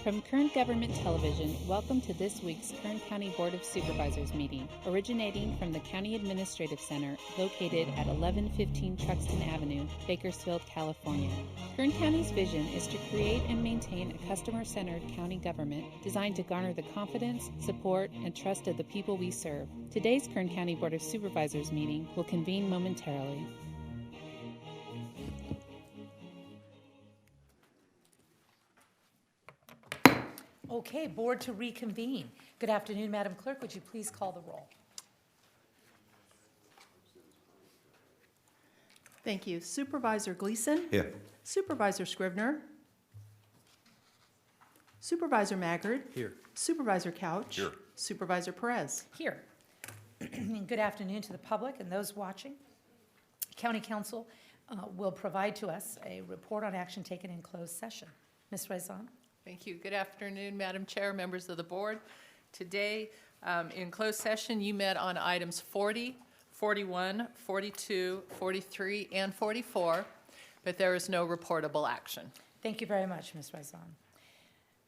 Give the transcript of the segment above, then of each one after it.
From Kern Government Television, welcome to this week's Kern County Board of Supervisors meeting, originating from the County Administrative Center located at 1115 Truxtun Avenue, Bakersfield, California. Kern County's vision is to create and maintain a customer-centered county government designed to garner the confidence, support, and trust of the people we serve. Today's Kern County Board of Supervisors meeting will convene momentarily. Okay, board to reconvene. Good afternoon, Madam Clerk. Would you please call the roll? Thank you. Supervisor Gleason? Here. Supervisor Scrivener? Supervisor Maggard? Here. Supervisor Couch? Here. Supervisor Perez? Here. Good afternoon to the public and those watching. County Council will provide to us a report on action taken in closed session. Ms. Rezan? Thank you. Good afternoon, Madam Chair, members of the board. Today, in closed session, you met on items 40, 41, 42, 43, and 44, but there is no reportable action. Thank you very much, Ms. Rezan.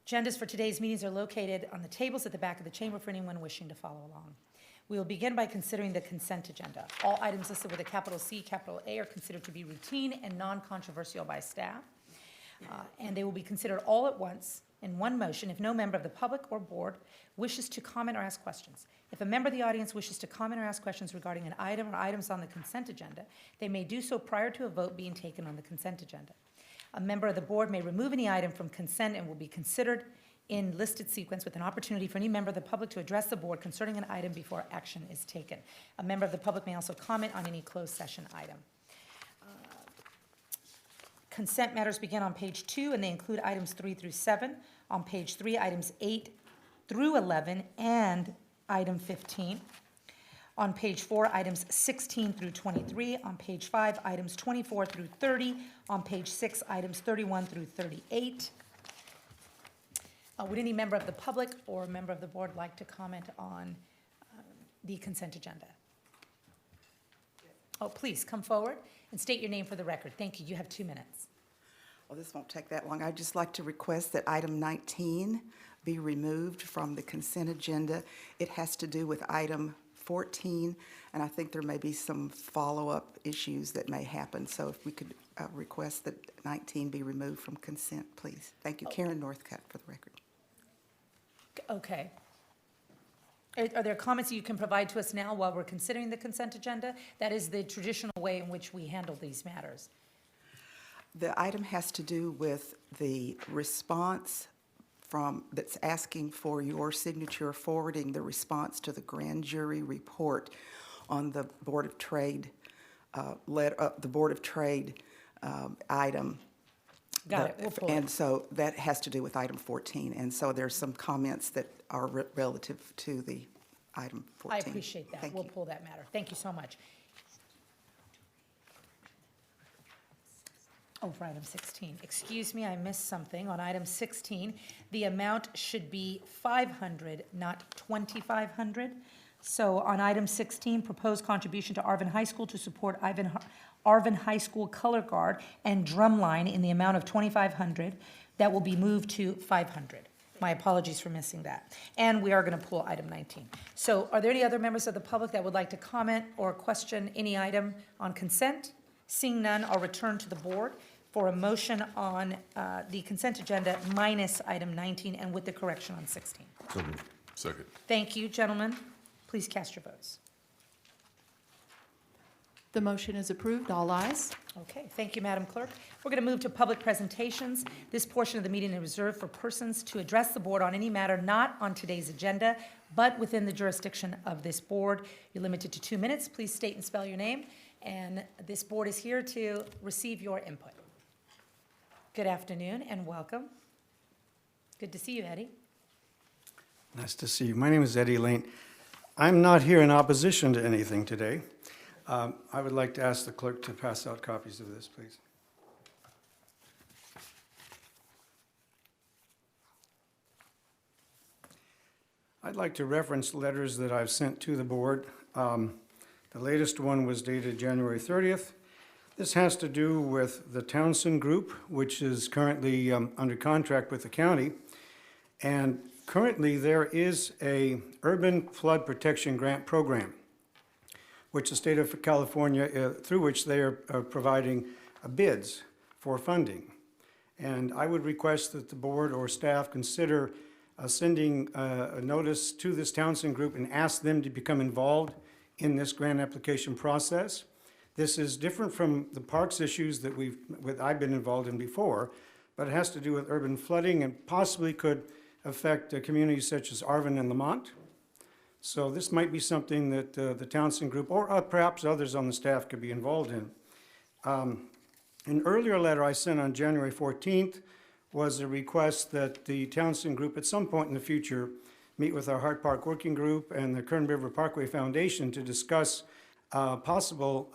Agendas for today's meetings are located on the tables at the back of the chamber for anyone wishing to follow along. We will begin by considering the consent agenda. All items listed with a capital C, capital A are considered to be routine and non-controversial by staff. And they will be considered all at once in one motion if no member of the public or board wishes to comment or ask questions. If a member of the audience wishes to comment or ask questions regarding an item or items on the consent agenda, they may do so prior to a vote being taken on the consent agenda. A member of the board may remove any item from consent and will be considered in listed sequence with an opportunity for any member of the public to address the board concerning an item before action is taken. A member of the public may also comment on any closed session item. Consent matters begin on page 2, and they include items 3 through 7. On page 3, items 8 through 11, and item 15. On page 4, items 16 through 23. On page 5, items 24 through 30. On page 6, items 31 through 38. Would any member of the public or member of the board like to comment on the consent agenda? Oh, please come forward and state your name for the record. Thank you. You have 2 minutes. Well, this won't take that long. I'd just like to request that item 19 be removed from the consent agenda. It has to do with item 14, and I think there may be some follow-up issues that may happen. So if we could request that 19 be removed from consent, please. Thank you. Karen Northcutt for the record. Okay. Are there comments that you can provide to us now while we're considering the consent agenda? That is the traditional way in which we handle these matters. The item has to do with the response that's asking for your signature forwarding the response to the grand jury report on the Board of Trade item. Got it. We'll pull it. And so that has to do with item 14. And so there's some comments that are relative to the item 14. I appreciate that. Thank We'll you. pull that matter. Thank you so much. Oh, for item 16. Excuse me, I missed something. On item 16, the amount should be $500, not $2,500. So on item 16, proposed contribution to Arvin High School to support Arvin High School color guard and drumline in the amount of $2,500. That will be moved to $500. My apologies for missing that. And we are going to pull item 19. So are there any other members of the public that would like to comment or question any item on consent? Seeing none, I'll return to the board for a motion on the consent agenda minus item 19 and with the correction on 16. So moved. Second. Thank you, gentlemen. Please cast your votes. The motion is approved. All ayes. Okay, thank you, Madam Clerk. We're going to move to public presentations. This portion of the meeting is reserved for persons to address the board on any matter not on today's agenda, but within the jurisdiction of this board. You're limited to 2 minutes. Please state and spell your name, and this board is here to receive your input. Good afternoon and welcome. Good to see you, Eddie. Nice to see you. My name is Eddie Lane. I'm not here in opposition to anything today. I would like to ask the clerk to pass out copies of this, please. I'd like to reference letters that I've sent to the board. The latest one was dated January 30th. This has to do with the Townsend Group, which is currently under contract with the county And currently, there is a urban flood protection grant program, which the state of California, through which they are providing bids for funding. And I would request that the board or staff consider sending a notice to this Townsend group and ask them to become involved in this grant application process. This is different from the parks issues that I've been involved in before, but it has to do with urban flooding and possibly could affect communities such as Arvin and Lamont. So this might be something that the Townsend group or perhaps others on the staff could be involved in. An earlier letter I sent on January 14th was a request that the Townsend group at some point in the future meet with our Hart Park Working Group and the Kern River Parkway Foundation to discuss possible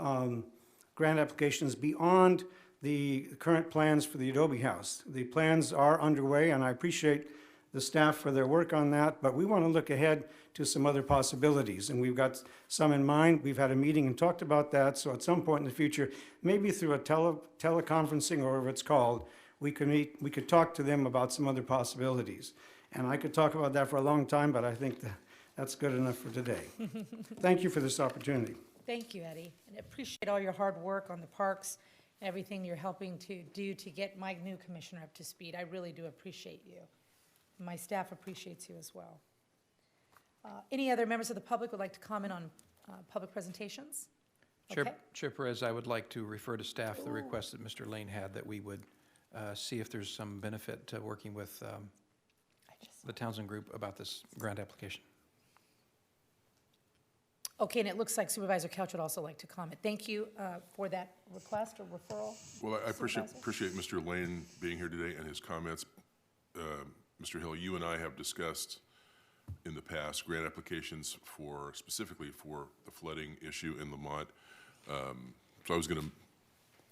grant applications beyond the current plans for the Adobe House. The plans are underway, and I appreciate the staff for their work on that, but we want to look ahead to some other possibilities, and we've got some in mind. We've had a meeting and talked about that, so at some point in the future, maybe through a teleconferencing or whatever it's called, we could talk to them about some other possibilities. And I could talk about that for a long time, but I think that's good enough for today. Thank you for this opportunity. Thank you, Eddie, and I appreciate all your hard work on the parks and everything you're helping to do to get my new commissioner up to speed. I really do appreciate you. My staff appreciates you as well. Any other members of the public would like to comment on public presentations? Okay. Chair Perez, I would like to refer to staff the request that Mr. Lane had, that we would see if there's some benefit to working with the Townsend Group about this grant application. Okay, and it looks like Supervisor Couch would also like to comment. Thank you for that request or referral. Well, I Supervisor. appreciate Mr. Lane being here today and his comments. Mr. Hill, you and I have discussed in the past grant applications specifically for the flooding issue in Lamont. So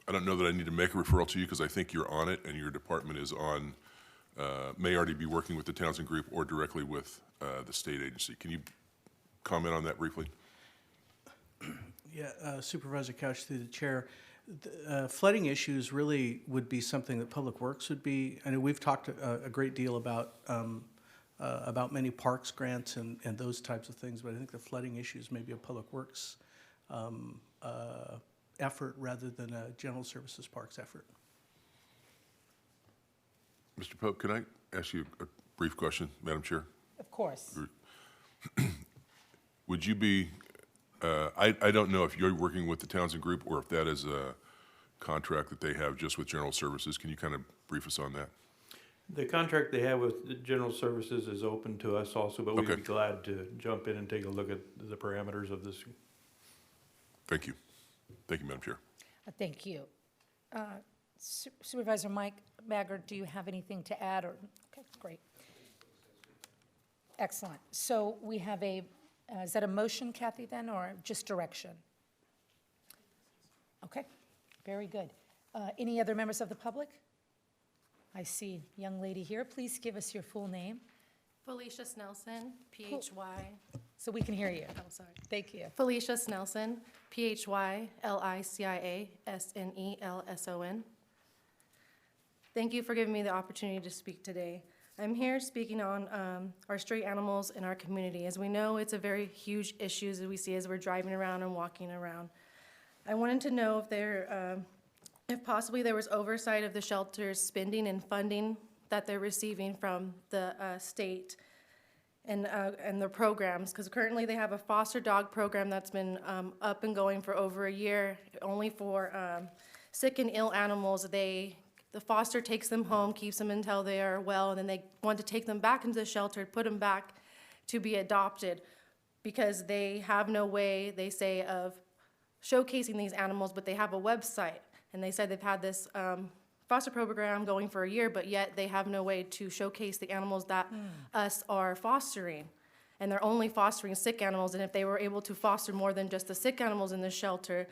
I don't know that I need to make a referral to you because I think you're on it and your department is on, may already be working with the Townsend Group or directly with the state agency. Can you comment on that briefly? Yeah, Supervisor Couch through the chair. The, flooding issues really would be something that Public Works would be. I know we've talked a great deal about many parks grants and those types of things, but I think the flooding issues may be a Public Works effort rather than a General Services Parks effort. Mr. Pope, can I ask you a brief question, Madam Chair? Of course. Would you be, I don't know if you're working with the Townsend Group or if that is a contract that they have just with General Services. Can you kind of brief us on that? The contract they have with the General Services is open to us also, but we'd Okay. be glad to jump in and take a look at the parameters of this. Thank you. Thank you, Madam Chair. Thank you. Supervisor Mike Maggard, do you have anything to add? Or okay, great. Excellent. So we have is that a motion, Kathy, then, or just direction? Okay, very good. Any other members of the public? I see a young lady here. Please give us your full name Felicia Snelson, P-H-Y. so we can hear you. Oh, sorry. Thank you. Felicia Snelson, P-H-Y-L-I-C-I-A-S-N-E-L-S-O-N. Thank you for giving me the opportunity to speak today. I'm here speaking on our stray animals in our community. As we know, it's a very huge issue as we see as we're driving around and walking around. I wanted to know if possibly there was oversight of the shelter's spending and funding that they're receiving from the state and their programs, because currently they have a foster dog program that's been up and going for over a year, only for sick and ill animals. The foster takes them home, keeps them until they are well, and then they want to take them back into the shelter, put them back to be adopted, because they have no way, they say, of showcasing these animals, but they have a website. And they said they've had this foster program going for a year, but yet they have no way to showcase the animals that us are fostering. And they're only fostering sick animals, and if they were able to foster more than just the sick animals in the shelter,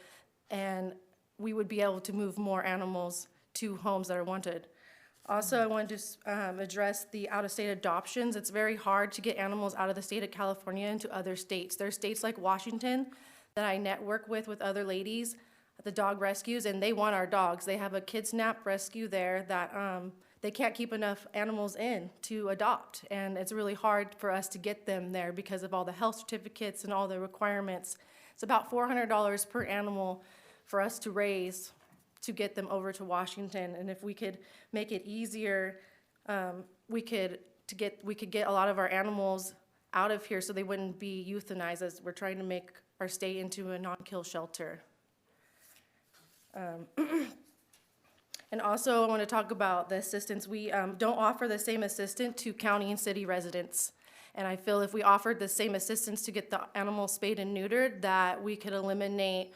and we would be able to move more animals to homes that are wanted. Also, I wanted to address the out-of-state adoptions. It's very hard to get animals out of the state of California into other states. There are states like Washington that I network with other ladies, the dog rescues, and they want our dogs. They have a Kids Nap rescue there that they can't keep enough animals in to adopt. And it's really hard for us to get them there because of all the health certificates and all the requirements. It's about $400 per animal for us to raise to get them over to Washington. And if we could make it easier, we could get a lot of our animals out of here so they wouldn't be euthanized, as we're trying to make our state into a non-kill shelter. And also, I want to talk about the assistance. We don't offer the same assistance to county and city residents. And I feel if we offered the same assistance to get the animals spayed and neutered, that we could eliminate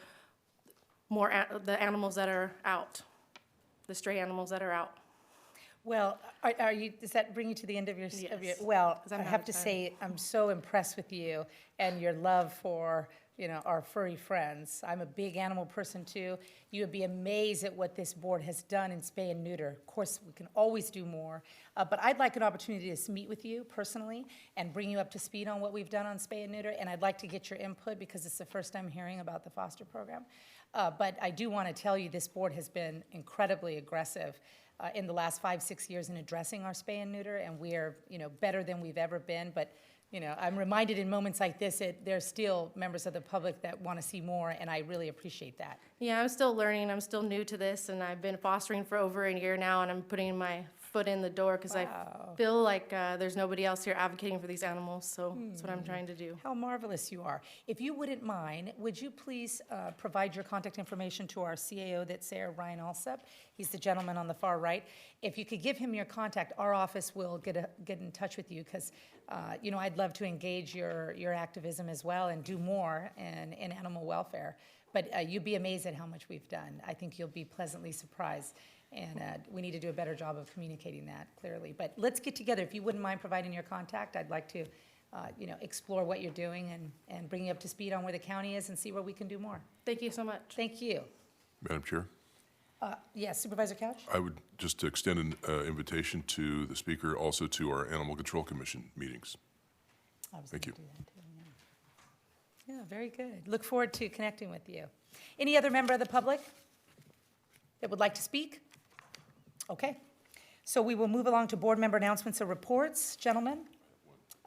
more the animals that are out, the stray animals that are out. Well, does that bring you to the end of your? Yes. Well, 'Cause I I'm out have of to time. say, I'm so impressed with you and your love for, our furry friends. I'm a big animal person too. You would be amazed at what this board has done in spay and neuter. Of course, we can always do more, but I'd like an opportunity to meet with you personally and bring you up to speed on what we've done on spay and neuter, and I'd like to get your input because it's the first time hearing about the foster program. But I do want to tell you, this board has been incredibly aggressive in the last 5-6 years in addressing our spay and neuter, and we are, better than we've ever been. But, I'm reminded in moments like this, there's still members of the public that want to see more, and I really appreciate that. Yeah, I'm still learning. I'm still new to this, and I've been fostering for over a year now, and I'm putting my foot in the door because Wow. I feel like there's nobody else here advocating for these animals, so that's what I'm trying to do. How marvelous you are. If you wouldn't mind, would you please provide your contact information to our CAO that's there, Ryan Alsop? He's the gentleman on the far right. If you could give him your contact, our office will get in touch with you because, I'd love to engage your activism as well and do more in animal welfare. But you'd be amazed at how much we've done. I think you'll be pleasantly surprised. And we need to do a better job of communicating that clearly. But let's get together. If you wouldn't mind providing your contact, I'd like to, explore what you're doing and bring you up to speed on where the county is and see where we can do more. Thank you so much. Thank you. Madam Chair, Yes, Supervisor Couch? I would just extend an invitation to the speaker, also to our Animal Control Commission meetings. I was Thank gonna you. do that too, yeah. Yeah, very good. Look forward to connecting with you. Any other member of the public that would like to speak? Okay. So we will move along to board member announcements or reports. Gentlemen,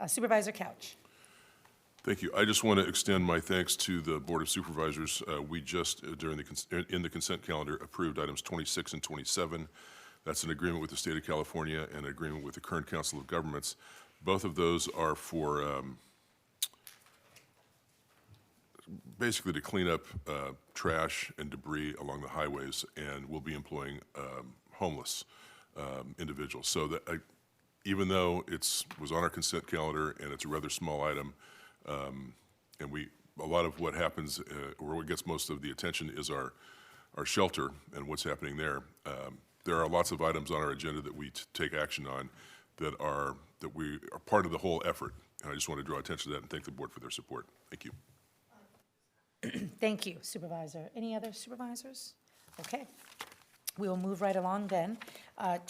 Supervisor Couch. Thank you. I just want to extend my thanks to the Board of Supervisors. We just, in the consent calendar, approved items 26 and 27. That's an agreement with the state of California and an agreement with the Kern Council of Governments. Both of those are for basically to clean up trash and debris along the highways, and we'll be employing homeless individuals. So that even though was on our consent calendar and it's a rather small item, and a lot of what happens, or what gets most of the attention is our shelter and what's happening there. There are lots of items on our agenda that we take action on that we are part of the whole effort. And I just want to draw attention to that and thank the board for their support. Thank you. Thank you, Supervisor. Any other supervisors? Okay. We will move right along then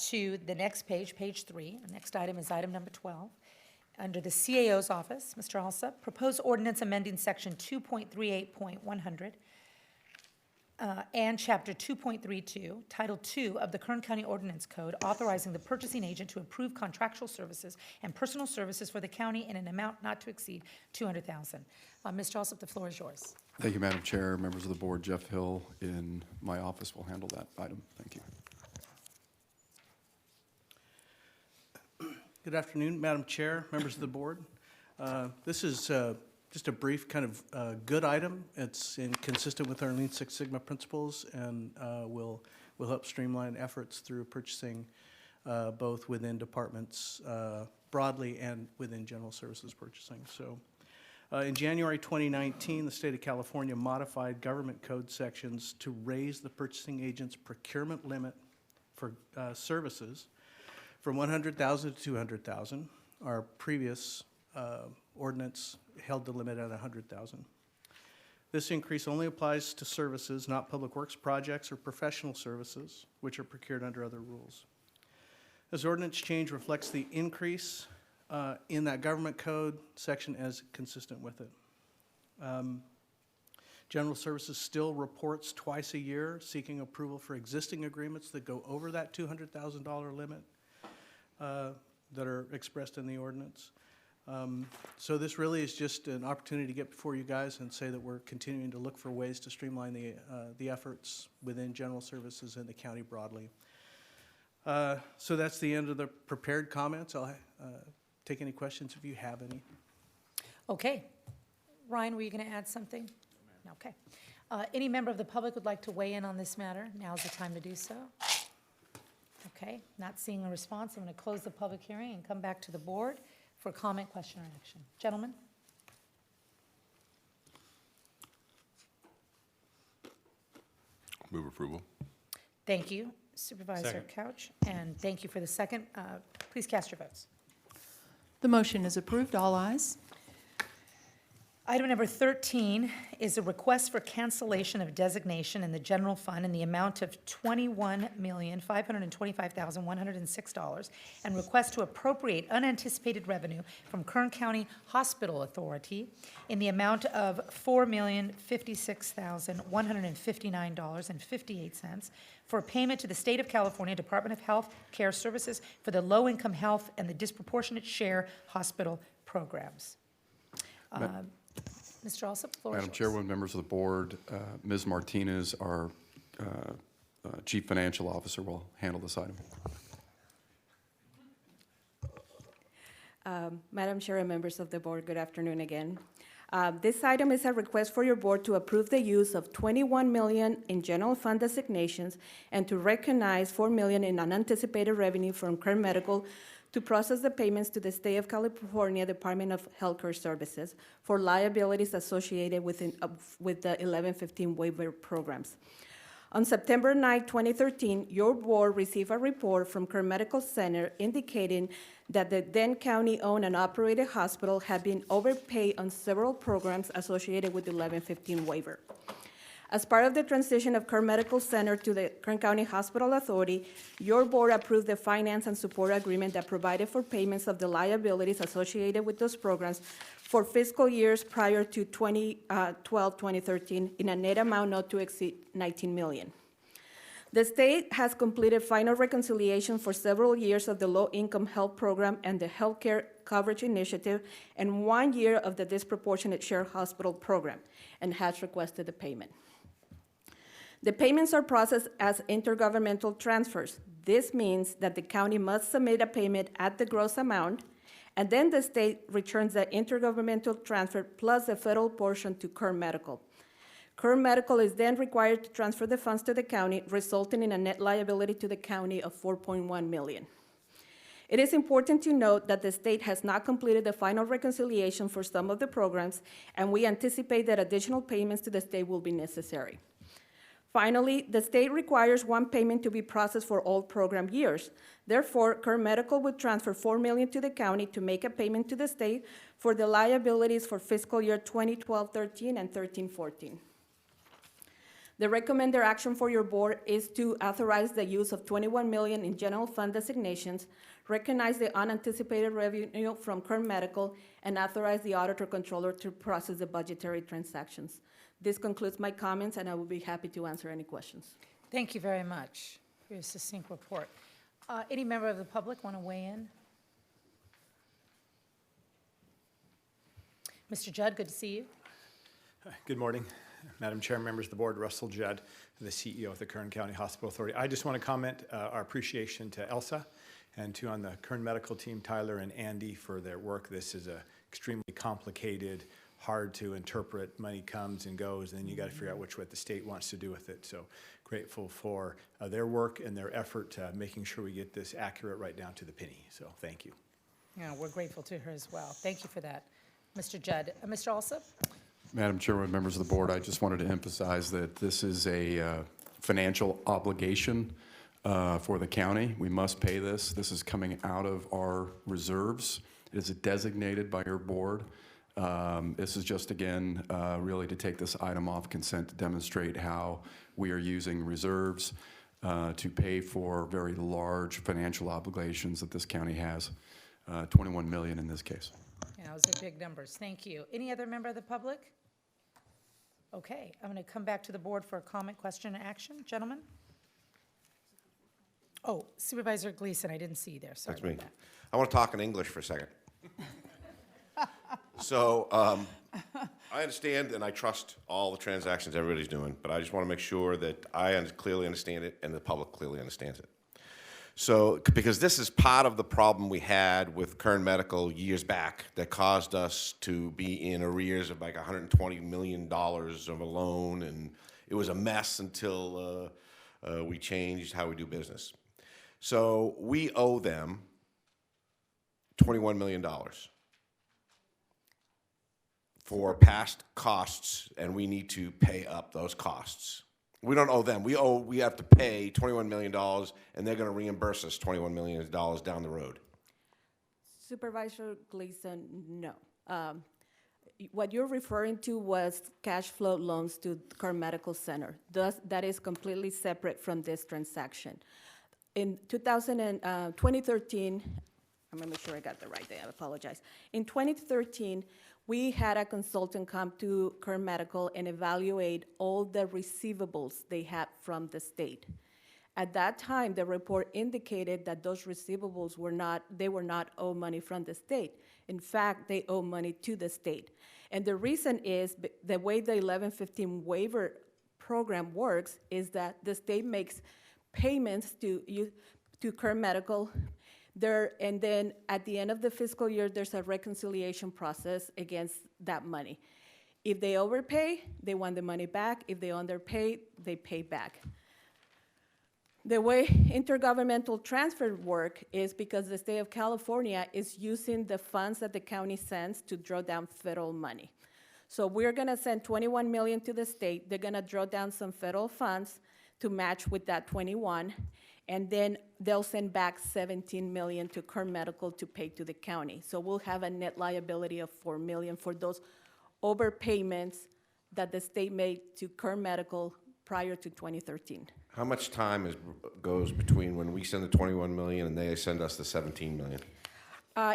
to the next page, page 3. The next item is item number 12. Under the CAO's office, Mr. Alsop, proposed ordinance amending section 2.38.100 and chapter 2.32, title 2 of the Kern County Ordinance Code, authorizing the purchasing agent to approve contractual services and personal services for the county in an amount not to exceed $200,000. Mr. Alsop, the floor is yours. Thank you, Madam Chair. Members of the board, Jeff Hill in my office will handle that item. Thank you. Good afternoon, Madam Chair, members of the board. This is just a brief kind of good item. It's consistent with our Lean Six Sigma principles and will help streamline efforts through purchasing both within departments broadly and within general services purchasing. So in January 2019, the state of California modified government code sections to raise the purchasing agent's procurement limit for services from $100,000 to $200,000. Our previous ordinance held the limit at $100,000. This increase only applies to services, not public works projects or professional services, which are procured under other rules. This ordinance change reflects the increase in that government code section as consistent with it. General Services still reports twice a year seeking approval for existing agreements that go over that $200,000 limit. that are expressed in the ordinance. So this really is just an opportunity to get before you guys and say that we're continuing to look for ways to streamline the efforts within general services in the county broadly. So that's the end of the prepared comments. I'll take any questions if you have any. Okay. Ryan, were you going to add something? No. Okay. Any member of the public would like to weigh in on this matter? Now's the time to do so. Okay, not seeing a response, I'm going to close the public hearing and come back to the board for comment, question, or action. Gentlemen? Move approval. Thank you, Supervisor Couch, and thank you for the second. Please cast your votes. The motion is approved. All ayes. Item number 13 is a request for cancellation of designation in the general fund in the amount of $21,525,106 and request to appropriate unanticipated revenue from Kern County Hospital Authority in the amount of $4,056,159.58 for payment to the State of California Department of Health Care Services for the low-income health and the disproportionate share hospital programs. Mr. Alsop, the floor is Madam yours. Chairwoman, members of the board, Ms. Martinez, our Chief Financial Officer, will handle this item. Madam Chair and members of the board, good afternoon again. This item is a request for your board to approve the use of $21 million in general fund designations and to recognize $4 million in unanticipated revenue from Kern Medical to process the payments to the State of California Department of Healthcare Services for liabilities associated with the 1115 waiver programs. On September 9, 2013, your board received a report from Kern Medical Center indicating that the then county-owned and operated hospital had been overpaid on several programs associated with the 1115 waiver. As part of the transition of Kern Medical Center to the Kern County Hospital Authority, your board approved the finance and support agreement that provided for payments of the liabilities associated with those programs for fiscal years prior to 2012-2013 in a net amount not to exceed $19 million. The state has completed final reconciliation for several years of the low-income health program and the healthcare coverage initiative and 1 year of the disproportionate share hospital program and has requested the payment. The payments are processed as intergovernmental transfers. This means that the county must submit a payment at the gross amount, and then the state returns the intergovernmental transfer plus the federal portion to Kern Medical. Kern Medical is then required to transfer the funds to the county, resulting in a net liability to the county of $4.1 million. It is important to note that the state has not completed the final reconciliation for some of the programs, and we anticipate that additional payments to the state will be necessary. Finally, the state requires one payment to be processed for all program years. Therefore, Kern Medical would transfer $4 million to the county to make a payment to the state for the liabilities for fiscal year 2012-13 and 13-14. The recommended action for your board is to authorize the use of $21 million in general fund designations, recognize the unanticipated revenue from Kern Medical, and authorize the auditor controller to process the budgetary transactions. This concludes my comments, and I will be happy to answer any questions. Thank you very much for your succinct report. Any member of the public want to weigh in? Mr. Judd, good to see you. Good morning, Madam Chair, members of the board. Russell Judd, the CEO of the Kern County Hospital Authority. I just want to comment our appreciation to Elsa and to on the Kern Medical team, Tyler and Andy, for their work. This is a extremely complicated, hard to interpret. Money comes and goes, and then you got to figure out what the state wants to do with it. So grateful for their work and their effort making sure we get this accurate right down to the penny. So thank you. Yeah, we're grateful to her as well. Thank you for that, Mr. Judd. Mr. Alsop? Madam Chairman, members of the board, I just wanted to emphasize that this is a financial obligation for the county. We must pay this. This is coming out of our reserves. It is designated by your board. This is just, again, really to take this item off consent to demonstrate how we are using reserves to pay for very large financial obligations that this county has, $21 million in this case. Yeah, those are big numbers. Thank you. Any other member of the public? Okay, I'm going to come back to the board for a comment, question, and action. Gentlemen? Oh, Supervisor Gleason, I didn't see you there. Sorry That's me. about that. I want to talk in English for a second. So, I understand and I trust all the transactions everybody's doing, but I just want to make sure that I clearly understand it and the public clearly understands it. So, because this is part of the problem we had with Kern Medical years back that caused us to be in arrears of like $120 million of a loan, and it was a mess until we changed how we do business. So we owe them $21 million for past costs, and we need to pay up those costs. We don't owe them. We have to pay $21 million, and they're going to reimburse us $21 million down the road. Supervisor Gleason, no. What you're referring to was cash flow loans to Kern Medical Center. That is completely separate from this transaction. In 2013, I'm going to make sure I got the right day, I apologize. In 2013, we had a consultant come to Kern Medical and evaluate all the receivables they had from the state. At that time, the report indicated that those receivables were not owed money from the state. In fact, they owe money to the state. And the reason is the way the 1115 waiver program works is that the state makes payments to Kern Medical. And then at the end of the fiscal year, there's a reconciliation process against that money. If they overpay, they want the money back. If they underpay, they pay back. The way intergovernmental transfer work is because the state of California is using the funds that the county sends to draw down federal money. So we're gonna send $21 million to the state. They're gonna draw down some federal funds to match with that 21, and then they'll send back $17 million to Kern Medical to pay to the county. So we'll have a net liability of $4 million for those overpayments that the state made to Kern Medical prior to 2013. How much time goes between when we send the $21 million and they send us the $17 million?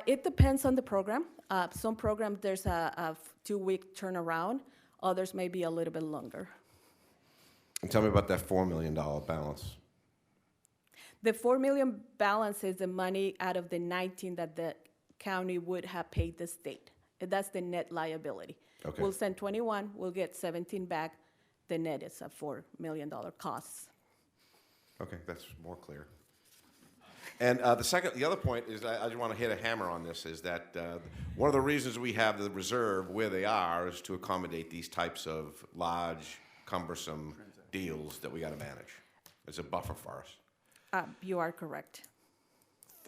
It depends on the program. Some programs, there's a 2-week turnaround. Others may be a little bit longer. And tell me about that $4 million balance. The $4 million balance is the money out of the 19 that the county would have paid the state. That's the net liability. Okay. We'll send 21, we'll get 17 back. The net is a $4 million cost. Okay, that's more clear. And the other point is, I just want to hit a hammer on this, is that one of the reasons we have the reserve where they are is to accommodate these types of large, cumbersome deals that we got to manage. It's a buffer for us. You are correct.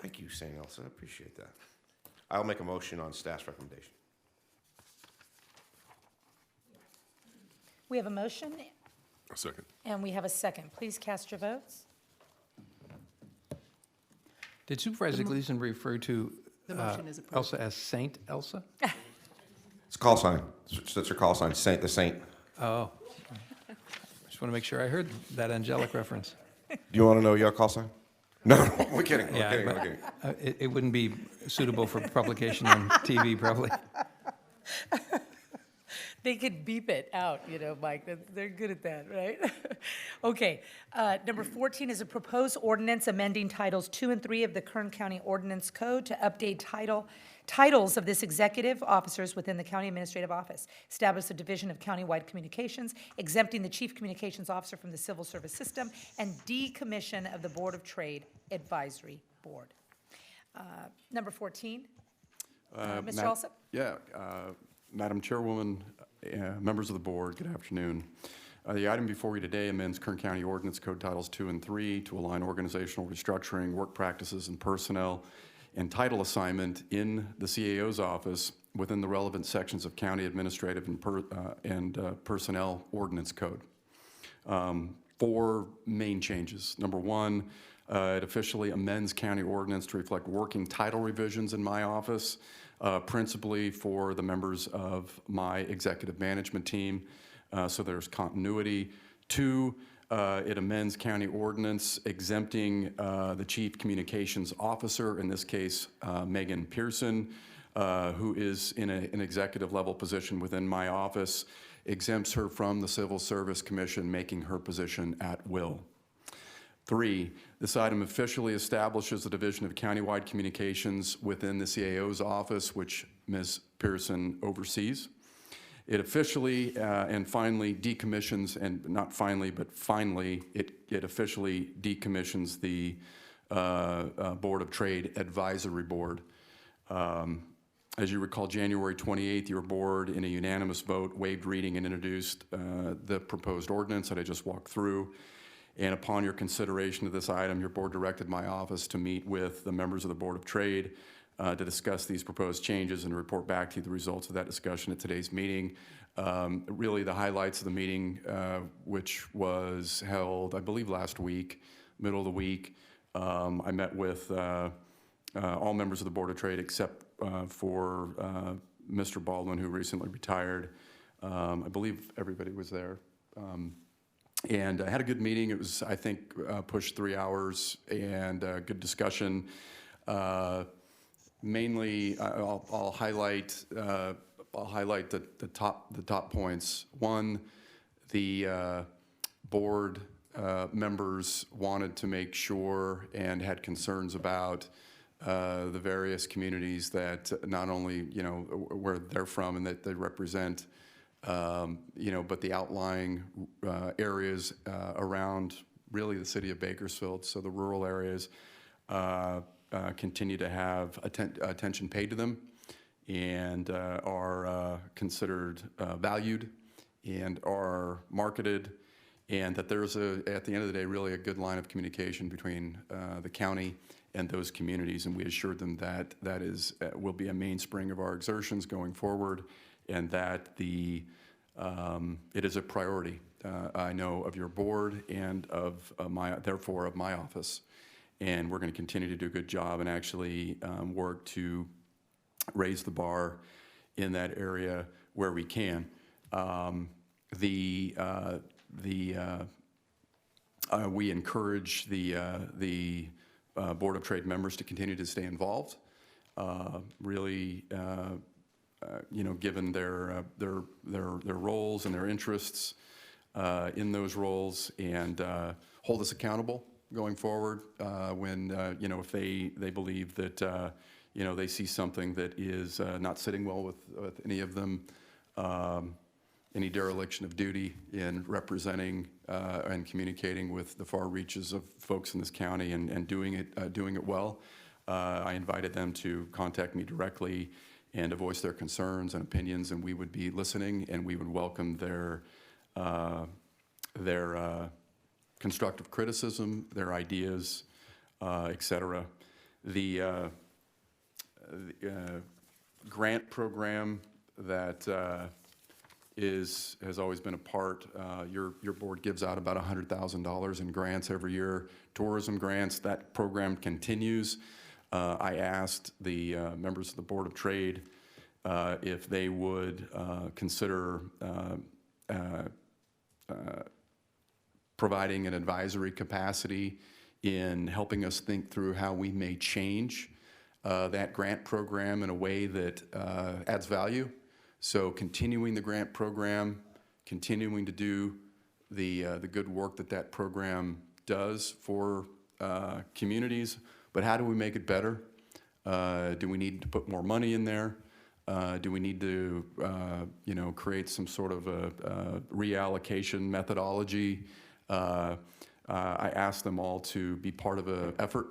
Thank you, St. Elsa. I appreciate that. I'll make a motion on staff's recommendation. We have a motion, A second. and we have a second. Please cast your votes. Did Supervisor Gleason refer to The motion is approved. Elsa as Saint Elsa? It's a call sign. That's her call sign, Saint the Saint. Oh. Just want to make sure I heard that angelic reference. Do you want to know your call sign? No, we're kidding. We're Yeah, kidding. but, We're kidding. it wouldn't be suitable for publication on TV, probably. They could beep it out, Mike. They're good at that, right? Okay. Number 14 is a proposed ordinance amending Titles 2 and 3 of the Kern County Ordinance Code to update titles of this executive officers within the County Administrative Office, establish a division of countywide communications, exempting the Chief Communications Officer from the civil service system, and decommission of the Board of Trade Advisory Board. Number 14, Mr. Alsop? Yeah, Madam Chairwoman, members of the board, good afternoon. The item before you today amends Kern County Ordinance Code Titles 2 and 3 to align organizational restructuring, work practices, and personnel and title assignment in the CAO's office within the relevant sections of County Administrative and Personnel Ordinance Code. 4 main changes. Number 1, it officially amends county ordinance to reflect working title revisions in my office, principally for the members of my executive management team, so there's continuity. 2, it amends county ordinance exempting the Chief Communications Officer, in this case Megan Pearson, who is in an executive level position within my office, exempts her from the Civil Service Commission, making her position at will. 3, this item officially establishes the Division of Countywide Communications within the CAO's office, which Ms. Pearson oversees. It officially and finally decommissions, and not finally, but finally, it officially decommissions the Board of Trade Advisory Board. As you recall, January 28th, your board, in a unanimous vote, waived reading and introduced the proposed ordinance that I just walked through. And upon your consideration of this item, your board directed my office to meet with the members of the Board of Trade to discuss these proposed changes and report back to you the results of that discussion at today's meeting. Really, the highlights of the meeting, which was held, I believe, last week, middle of the week. I met with all members of the Board of Trade except for Mr. Baldwin, who recently retired. I believe everybody was there. And I had a good meeting. It was, I think, pushed 3 hours, and good discussion. Mainly, I'll highlight the top points. One, the board members wanted to make sure and had concerns about the various communities that not only where they're from and that they represent. But the outlying areas around really the city of Bakersfield, so the rural areas, continue to have attention paid to them and are considered valued and are marketed, and that there's at the end of the day, really a good line of communication between the county and those communities, and we assured them that that will be a mainspring of our exertions going forward, and that it is a priority, I know, of your board and of therefore of my office. And we're going to continue to do a good job and actually work to raise the bar in that area where we can. We encourage the Board of Trade members to continue to stay involved. Really, given their roles and their interests in those roles, and hold us accountable going forward when if they believe that they see something that is not sitting well with any of them, any dereliction of duty in representing and communicating with the far reaches of folks in this county and doing it well. I invited them to contact me directly and to voice their concerns and opinions, and we would be listening, and we would welcome their constructive criticism, their ideas, et cetera. The grant program that has always been a part. Your board gives out about $100,000 in grants every year, tourism grants. That program continues. I asked the members of the Board of Trade if they would consider providing an advisory capacity in helping us think through how we may change that grant program in a way that adds value. So continuing the grant program, continuing to do the good work that program does for communities, but how do we make it better? Do we need to put more money in there? Do we need to create some sort of a reallocation methodology? I asked them all to be part of an effort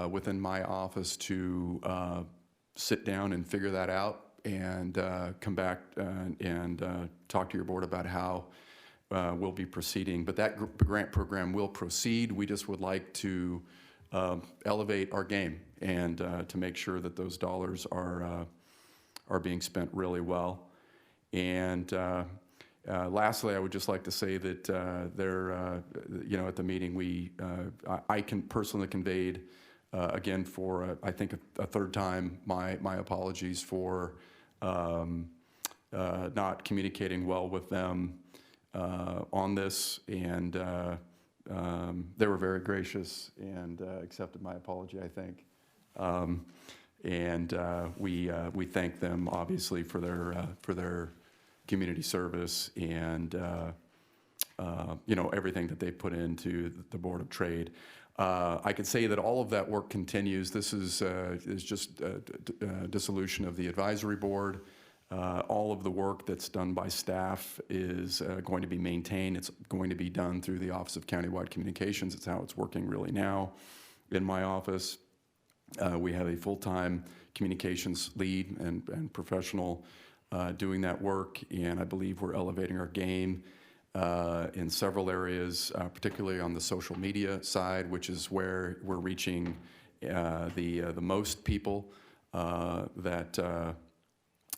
within my office to sit down and figure that out and come back and talk to your board about how we'll be proceeding. But that grant program will proceed. We just would like to elevate our game and to make sure that those dollars are being spent really well. And lastly, I would just like to say that at the meeting, I can personally conveyed, again, for I think a third time, my apologies for not communicating well with them on this, and they were very gracious and accepted my apology, I think. We thank them obviously for their community service and everything that they put into the Board of Trade. I can say that all of that work continues. This is just dissolution of the advisory board. All of the work that's done by staff is going to be maintained. It's going to be done through the Office of Countywide Communications. It's how it's working really now in my office. We have a full-time communications lead and professional doing that work, and I believe we're elevating our game in several areas, particularly on the social media side, which is where we're reaching the most people that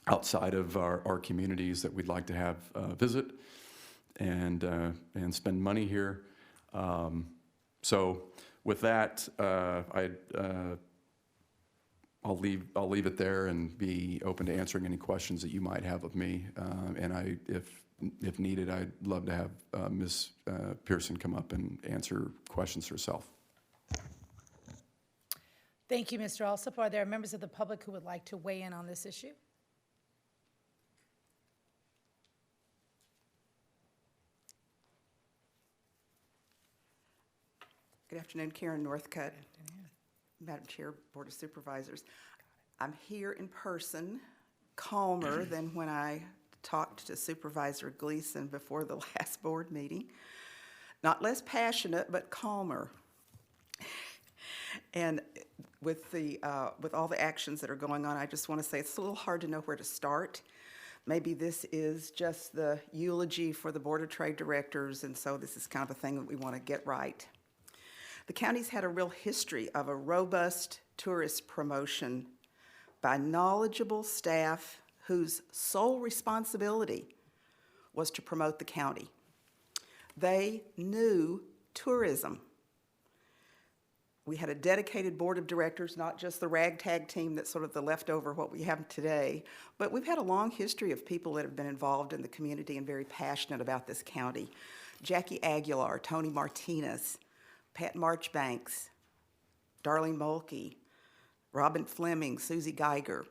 outside of our communities that we'd like to have visit and spend money here. So with that, I'll leave it there and be open to answering any questions that you might have of me. And if needed, I'd love to have Ms. Pearson come up and answer questions herself. Thank you, Mr. Alsop. Are there members of the public who would like to weigh in on this issue? Good afternoon, Karen Northcutt, Madam Chair, Board of Supervisors. I'm here in person, calmer than when I talked to Supervisor Gleason before the last board meeting. Not less passionate, but calmer. And with all the actions that are going on, I just want to say it's a little hard to know where to start. Maybe this is just the eulogy for the Board of Trade Directors, and so this is kind of a thing that we want to get right. The county's had a real history of a robust tourist promotion by knowledgeable staff whose sole responsibility was to promote the county. They knew tourism. We had a dedicated board of directors, not just the ragtag team that's sort of the leftover what we have today, but we've had a long history of people that have been involved in the community and very passionate about this county. Jackie Aguilar, Tony Martinez, Pat Marchbanks, Darlene Mulkey, Robin Fleming, Susie Geiger,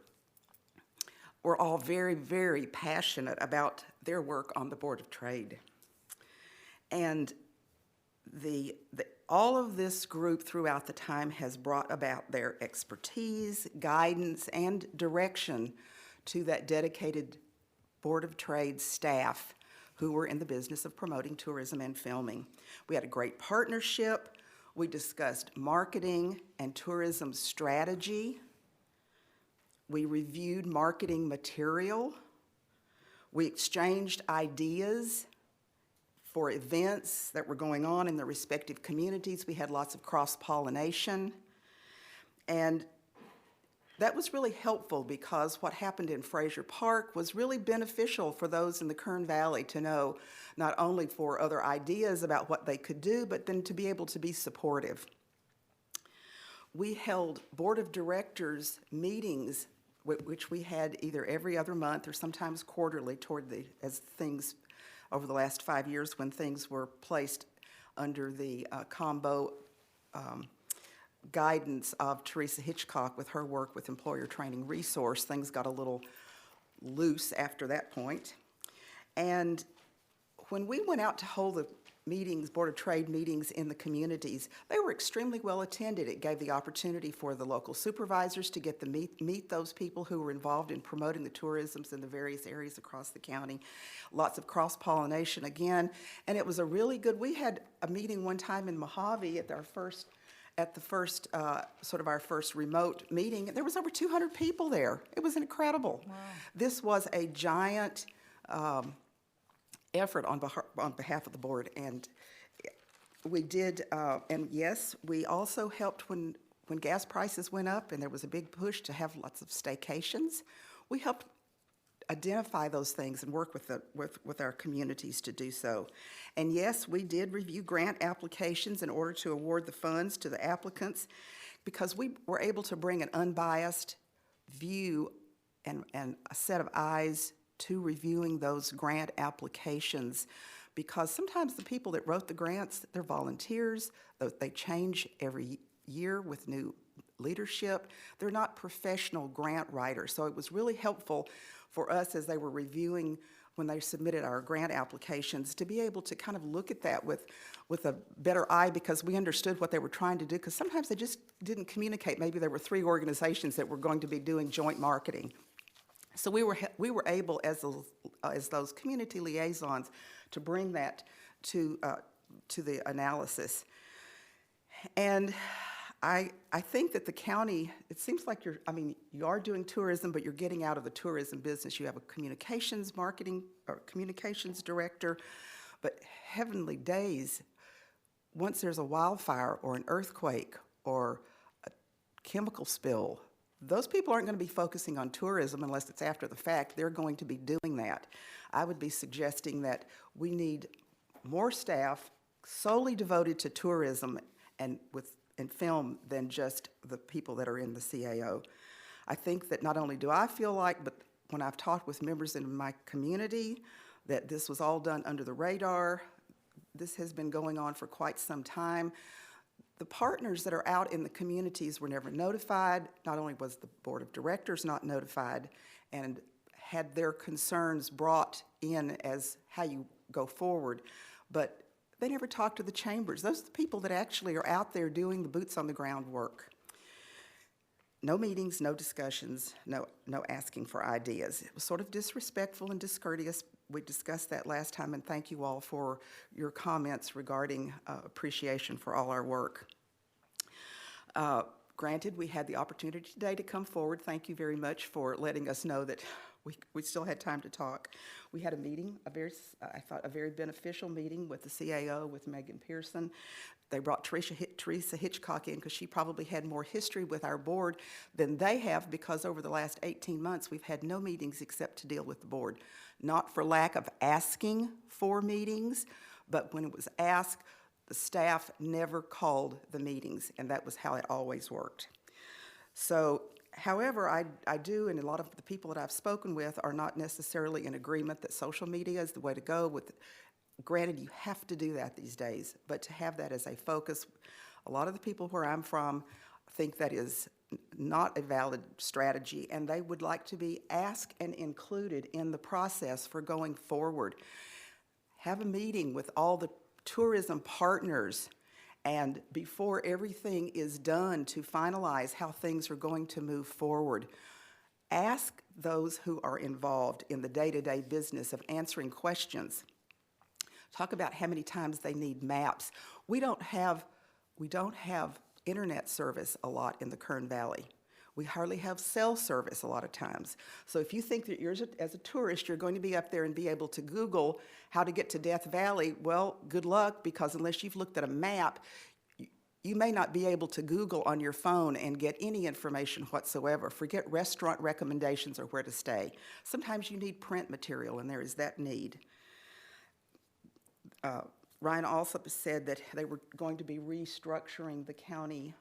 were all very, very passionate about their work on the Board of Trade. And all of this group throughout the time has brought about their expertise, guidance, and direction to that dedicated Board of Trade staff who were in the business of promoting tourism and filming. We had a great partnership. We discussed marketing and tourism strategy. We reviewed marketing material. We exchanged ideas for events that were going on in the respective communities. We had lots of cross-pollination. And that was really helpful because what happened in Fraser Park was really beneficial for those in the Kern Valley to know, not only for other ideas about what they could do, but then to be able to be supportive. We held Board of Directors meetings, which we had either every other month or sometimes quarterly as things over the last 5 years when things were placed under the combo guidance of Teresa Hitchcock with her work with Employer Training Resource. Things got a little loose after that point. And when we went out to hold the meetings, Board of Trade meetings in the communities, they were extremely well attended. It gave the opportunity for the local supervisors to get to meet those people who were involved in promoting the tourisms in the various areas across the county. Lots of cross-pollination again, and it was a really good, we had a meeting one time in Mojave at our first remote meeting, and there was over 200 people there. It was incredible. Wow. This was a giant effort on behalf of the board, and we did, and yes, we also helped when gas prices went up and there was a big push to have lots of staycations. We helped identify those things and work with our communities to do so. And yes, we did review grant applications in order to award the funds to the applicants because we were able to bring an unbiased view and a set of eyes to reviewing those grant applications, because sometimes the people that wrote the grants, they're volunteers, they change every year with new leadership. They're not professional grant writers, so it was really helpful for us as they were reviewing when they submitted our grant applications, to be able to kind of look at that with a better eye, because we understood what they were trying to do, because sometimes they just didn't communicate. Maybe there were 3 organizations that were going to be doing joint marketing. So we were able, as those community liaisons, to bring that to the analysis. And I think that the county, it seems like you are doing tourism, but you're getting out of the tourism business. You have a communications marketing or communications director, but heavenly days, once there's a wildfire or an earthquake or a chemical spill, those people aren't going to be focusing on tourism unless it's after the fact. They're going to be doing that. I would be suggesting that we need more staff solely devoted to tourism and film than just the people that are in the CAO. I think that not only do I feel like, but when I've talked with members in my community, that this was all done under the radar. This has been going on for quite some time. The partners that are out in the communities were never notified. Not only was the board of directors not notified and had their concerns brought in as how you go forward, but they never talked to the chambers. Those are the people that actually are out there doing the boots on the ground work. No meetings, no discussions, no asking for ideas. It was sort of disrespectful and discourteous. We discussed that last time, and thank you all for your comments regarding appreciation for all our work. Granted, we had the opportunity today to come forward. Thank you very much for letting us know that we still had time to talk. We had a meeting, I thought a very beneficial meeting with the CAO, with Megan Pearson. They brought Teresa Hitchcock in because she probably had more history with our board than they have, because over the last 18 months we've had no meetings except to deal with the board. Not for lack of asking for meetings, but when it was asked, the staff never called the meetings, and that was how it always worked. So, however, I do, and a lot of the people that I've spoken with are not necessarily in agreement that social media is the way to go. Granted, you have to do that these days, but to have that as a focus, a lot of the people where I'm from think that is not a valid strategy, and they would like to be asked and included in the process for going forward. Have a meeting with all the tourism partners, and before everything is done to finalize how things are going to move forward, ask those who are involved in the day-to-day business of answering questions. Talk about how many times they need maps. We don't have internet service a lot in the Kern Valley. We hardly have cell service a lot of times. So if you think that as a tourist, you're going to be up there and be able to Google how to get to Death Valley, well, good luck, because unless you've looked at a map, you may not be able to Google on your phone and get any information whatsoever. Forget restaurant recommendations or where to stay. Sometimes you need print material, and there is that need. Ryan also said that they were going to be restructuring the county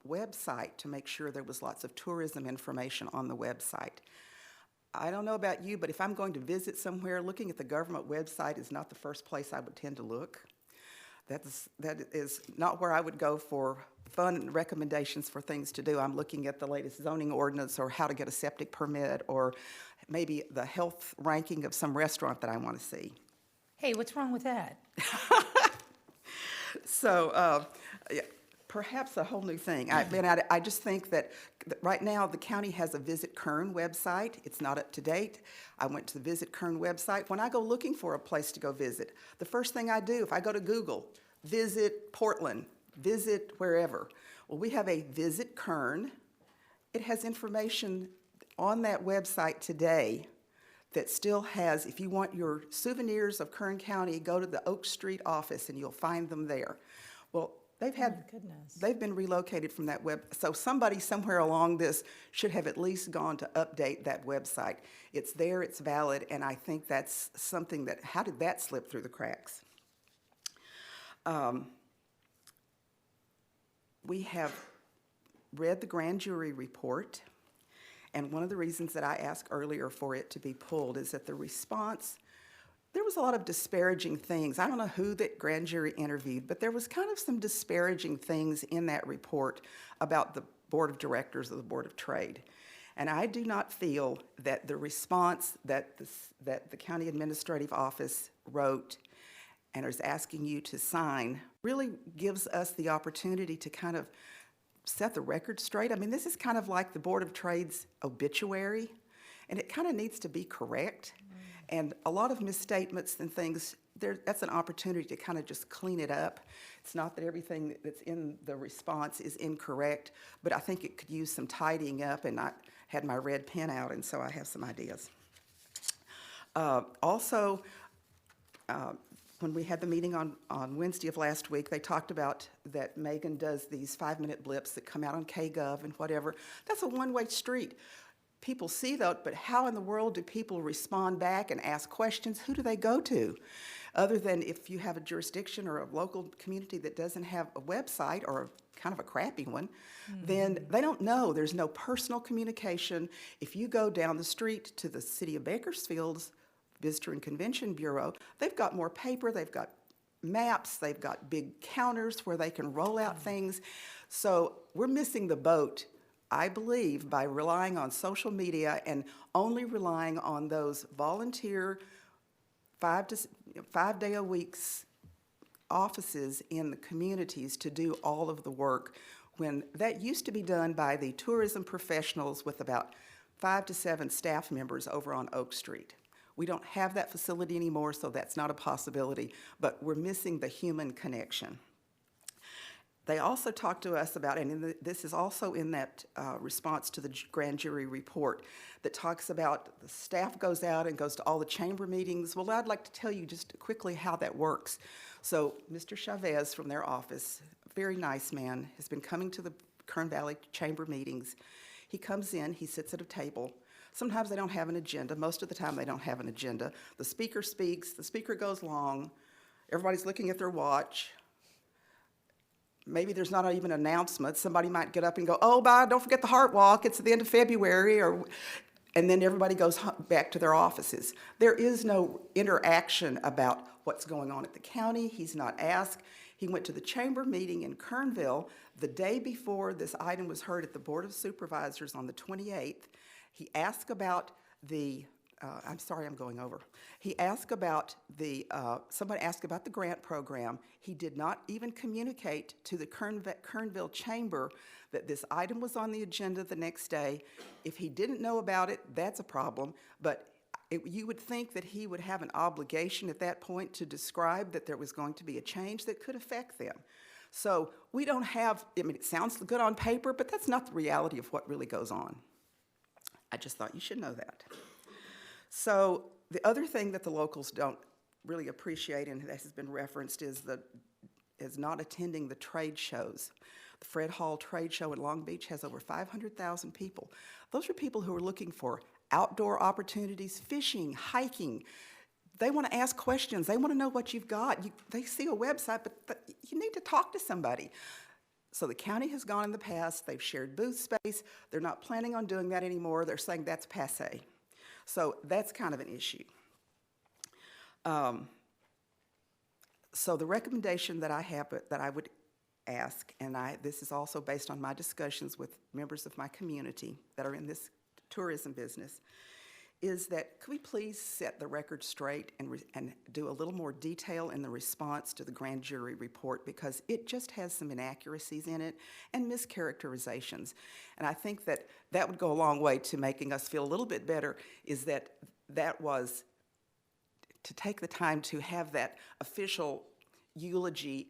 website to make sure there was lots of tourism information on the website. I don't know about you, but if I'm going to visit somewhere, looking at the government website is not the first place I would tend to look. That is not where I would go for fun recommendations for things to do. I'm looking at the latest zoning ordinance, or how to get a septic permit, or maybe the health ranking of some restaurant that I want to see. Hey, what's wrong with that? So, perhaps a whole new thing. I just think that right now the county has a Visit Kern website. It's not up to date. I went to the Visit Kern website. When I go looking for a place to go visit, the first thing I do, if I go to Google, visit Portland, visit wherever. Well, we have a Visit Kern. It has information on that website today that still has, if you want your souvenirs of Kern County, go to the Oak Street office and you'll find them there. Well, they've been relocated from that web, so somebody somewhere along this should have at least gone to update that website. It's there, it's valid, and I think that's something that, how did that slip through the cracks? We have read the grand jury report. And one of the reasons that I asked earlier for it to be pulled is that the response, there was a lot of disparaging things. I don't know who that grand jury interviewed, but there was kind of some disparaging things in that report about the board of directors of the Board of Trade. And I do not feel that the response that the county administrative office wrote and is asking you to sign really gives us the opportunity to kind of set the record straight. I mean, this is kind of like the Board of Trade's obituary, and it kind of needs to be correct. And a lot of misstatements and things, that's an opportunity to kind of just clean it up. It's not that everything that's in the response is incorrect, but I think it could use some tidying up, and I had my red pen out, and so I have some ideas. Also, when we had the meeting on Wednesday of last week, they talked about that Megan does these 5-minute blips that come out on KGov and whatever. That's a one-way street. People see that, but how in the world do people respond back and ask questions? Who do they go to? Other than if you have a jurisdiction or a local community that doesn't have a website or kind of a crappy one, then they don't know. There's no personal communication. If you go down the street to the city of Bakersfield's Visitor and Convention Bureau, they've got more paper, they've got maps, they've got big counters where they can roll out things. So we're missing the boat, I believe, by relying on social media and only relying on those volunteer 5 day a week offices in the communities to do all of the work, when that used to be done by the tourism professionals with about 5 to 7 staff members over on Oak Street. We don't have that facility anymore, so that's not a possibility, but we're missing the human connection. They also talked to us about, and this is also in that response to the grand jury report, that talks about the staff goes out and goes to all the chamber meetings. Well, I'd like to tell you just quickly how that works. So Mr. Chavez from their office, a very nice man, has been coming to the Kern Valley chamber meetings. He comes in, he sits at a table. Sometimes they don't have an agenda. Most of the time they don't have an agenda. The speaker speaks, the speaker goes long, everybody's looking at their watch. Maybe there's not even an announcement. Somebody might get up and go, oh, bye, don't forget the Heart Walk, it's at the end of February, and then everybody goes back to their offices. There is no interaction about what's going on at the county. He's not asked. He went to the chamber meeting in Kernville the day before this item was heard at the Board of Supervisors on the 28th. He asked about the, I'm sorry, I'm going over. He asked about the, somebody asked about the grant program. He did not even communicate to the Kernville Chamber that this item was on the agenda the next day. If he didn't know about it, that's a problem, but you would think that he would have an obligation at that point to describe that there was going to be a change that could affect them. So we don't have, I mean, it sounds good on paper, but that's not the reality of what really goes on. I just thought you should know that. So the other thing that the locals don't really appreciate, and that has been referenced, is not attending the trade shows. The Fred Hall Trade Show in Long Beach has over 500,000 people. Those are people who are looking for outdoor opportunities, fishing, hiking. They want to ask questions. They want to know what you've got. They see a website, but you need to talk to somebody. So the county has gone in the past. They've shared booth space. They're not planning on doing that anymore. They're saying that's passé. So that's kind of an issue. So the recommendation that I have, that I would ask, and this is also based on my discussions with members of my community that are in this tourism business, is that could we please set the record straight and do a little more detail in the response to the grand jury report, because it just has some inaccuracies in it and mischaracterizations. And I think that that would go a long way to making us feel a little bit better, is that was to take the time to have that official eulogy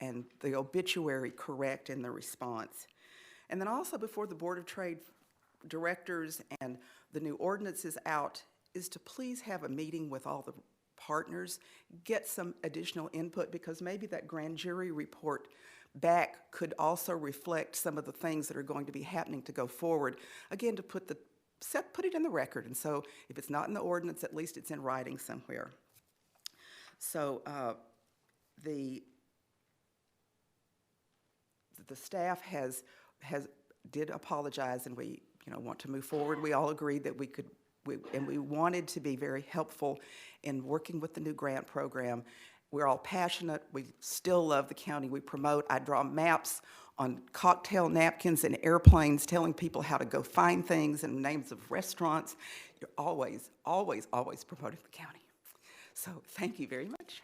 and the obituary correct in the response. And then also before the Board of Trade directors and the new ordinances out, is to please have a meeting with all the partners, get some additional input, because maybe that grand jury report back could also reflect some of the things that are going to be happening to go forward. Again, to put it in the record, and so if it's not in the ordinance, at least it's in writing somewhere. So the staff did apologize, and we want to move forward. We all agreed that we wanted to be very helpful in working with the new grant program. We're all passionate. We still love the county we promote. I draw maps on cocktail napkins and airplanes, telling people how to go find things and names of restaurants. You're always, always, always promoting the county. So thank you very much.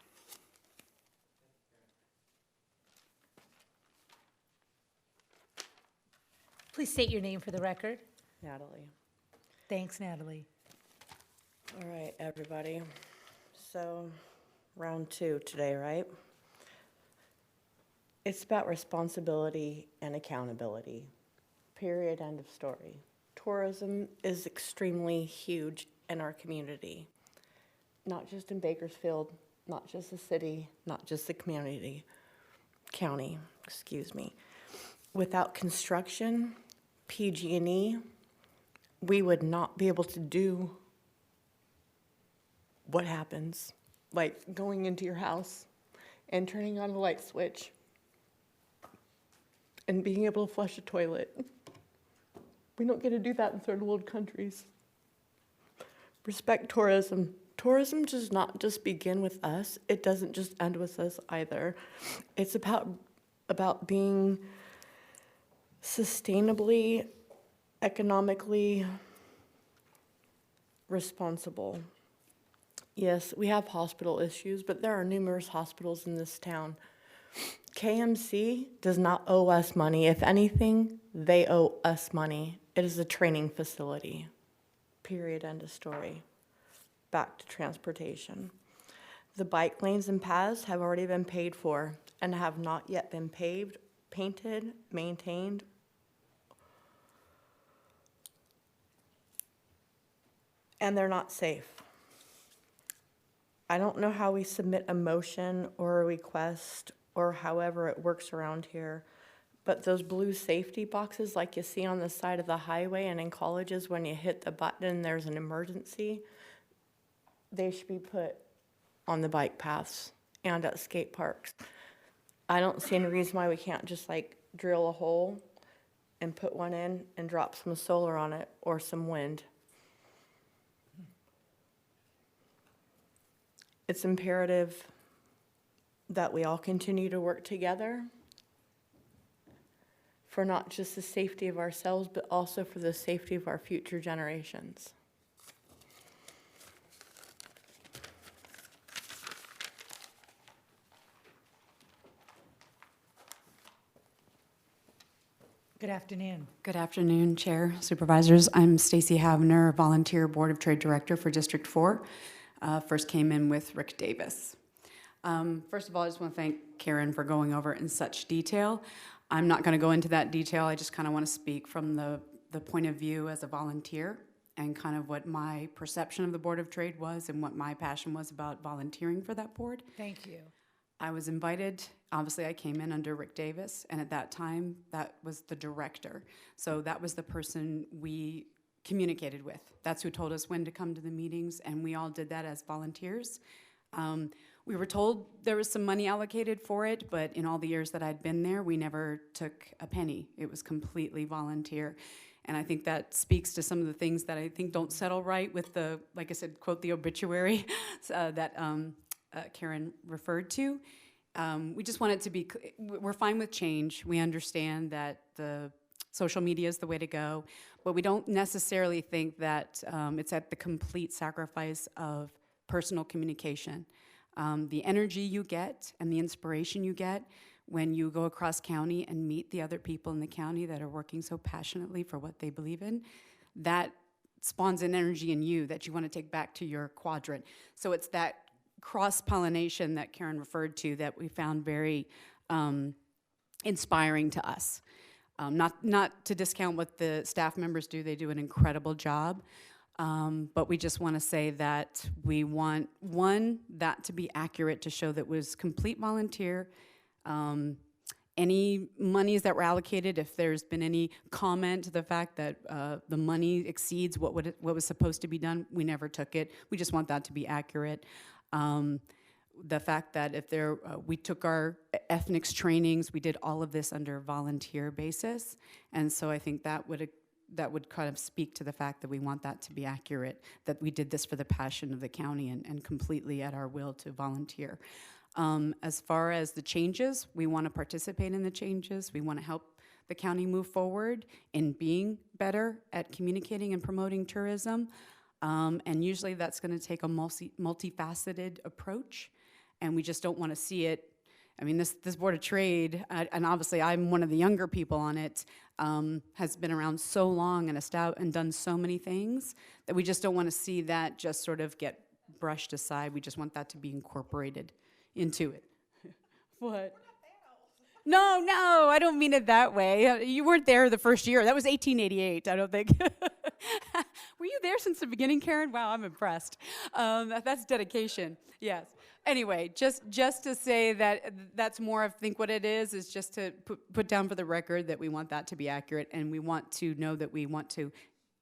Please state your name for the record. Natalie. Thanks, Natalie. All right, everybody. So, round 2 today, right? It's about responsibility and accountability. Period, end of story. Tourism is extremely huge in our community. Not just in Bakersfield, not just the city, not just the county, excuse me. Without construction, PG&E, we would not be able to do what happens, like going into your house and turning on the light switch and being able to flush a toilet. We don't get to do that in third world countries. Respect tourism. Tourism does not just begin with us. It doesn't just end with us either. It's about being sustainably, economically responsible. Yes, we have hospital issues, but there are numerous hospitals in this town. KMC does not owe us money. If anything, they owe us money. It is a training facility. Period, end of story. Back to transportation. The bike lanes and paths have already been paid for and have not yet been paved, painted, maintained, and they're not safe. I don't know how we submit a motion or a request or however it works around here, but those blue safety boxes like you see on the side of the highway and in colleges when you hit the button and there's an emergency, they should be put on the bike paths and at skate parks. I don't see any reason why we can't just like drill a hole and put one in and drop some solar on it or some wind. It's imperative that we all continue to work together for not just the safety of ourselves, but also for the safety of our future generations. Good afternoon. Good afternoon, Chair, Supervisors. I'm Stacy Havner, Volunteer Board of Trade Director for District 4. First came in with Rick Davis. First of all, I just want to thank Karen for going over it in such detail. I'm not going to go into that detail. I just kind of want to speak from the point of view as a volunteer and kind of what my perception of the Board of Trade was and what my passion was about volunteering for that board. Thank you. I was invited, obviously I came in under Rick Davis, and at that time, that was the director. So that was the person we communicated with. That's who told us when to come to the meetings, and we all did that as volunteers. We were told there was some money allocated for it, but in all the years that I'd been there, we never took a penny. It was completely volunteer. And I think that speaks to some of the things that I think don't settle right with the, like I said, quote, the obituary that Karen referred to. We just want it to be, we're fine with change. We understand that the social media is the way to go, but we don't necessarily think that it's at the complete sacrifice of personal communication. The energy you get and the inspiration you get when you go across county and meet the other people in the county that are working so passionately for what they believe in, that spawns an energy in you that you want to take back to your quadrant. So it's that cross-pollination that Karen referred to that we found very inspiring to us. Not to discount what the staff members do, they do an incredible job, but we just want to say that we want, one, that to be accurate to show that it was complete volunteer. Any monies that were allocated, if there's been any comment to the fact that the money exceeds what was supposed to be done, we never took it. We just want that to be accurate. The fact that if we took our ethnics trainings, we did all of this under volunteer basis, and so I think that would kind of speak to the fact that we want that to be accurate, that we did this for the passion of the county and completely at our will to volunteer. As far as the changes, we want to participate in the changes. We want to help the county move forward in being better at communicating and promoting tourism. And usually that's going to take a multifaceted approach, and we just don't want to see it. I mean, this Board of Trade, and obviously I'm one of the younger people on it, has been around so long and done so many things that we just don't want to see that just sort of get brushed aside. We just want that to be incorporated into it. What? No, I don't mean it that way. You weren't there the first year. That was 1888, I don't think. Were you there since the beginning, Karen? Wow, I'm impressed. That's dedication, yes. Anyway, just to say that that's more, I think what it is just to put down for the record that we want that to be accurate, and we want to know that we want to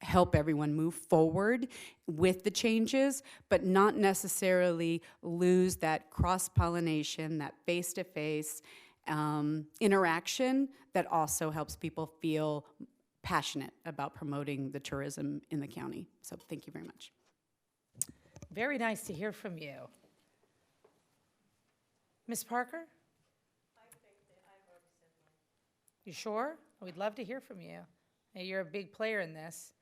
help everyone move forward with the changes, but not necessarily lose that cross-pollination, that face-to-face interaction that also helps people feel passionate about promoting the tourism in the county. So thank you very much. Very nice to hear from you. Ms. Parker? You sure? We'd love to hear from you. You're a big player in this.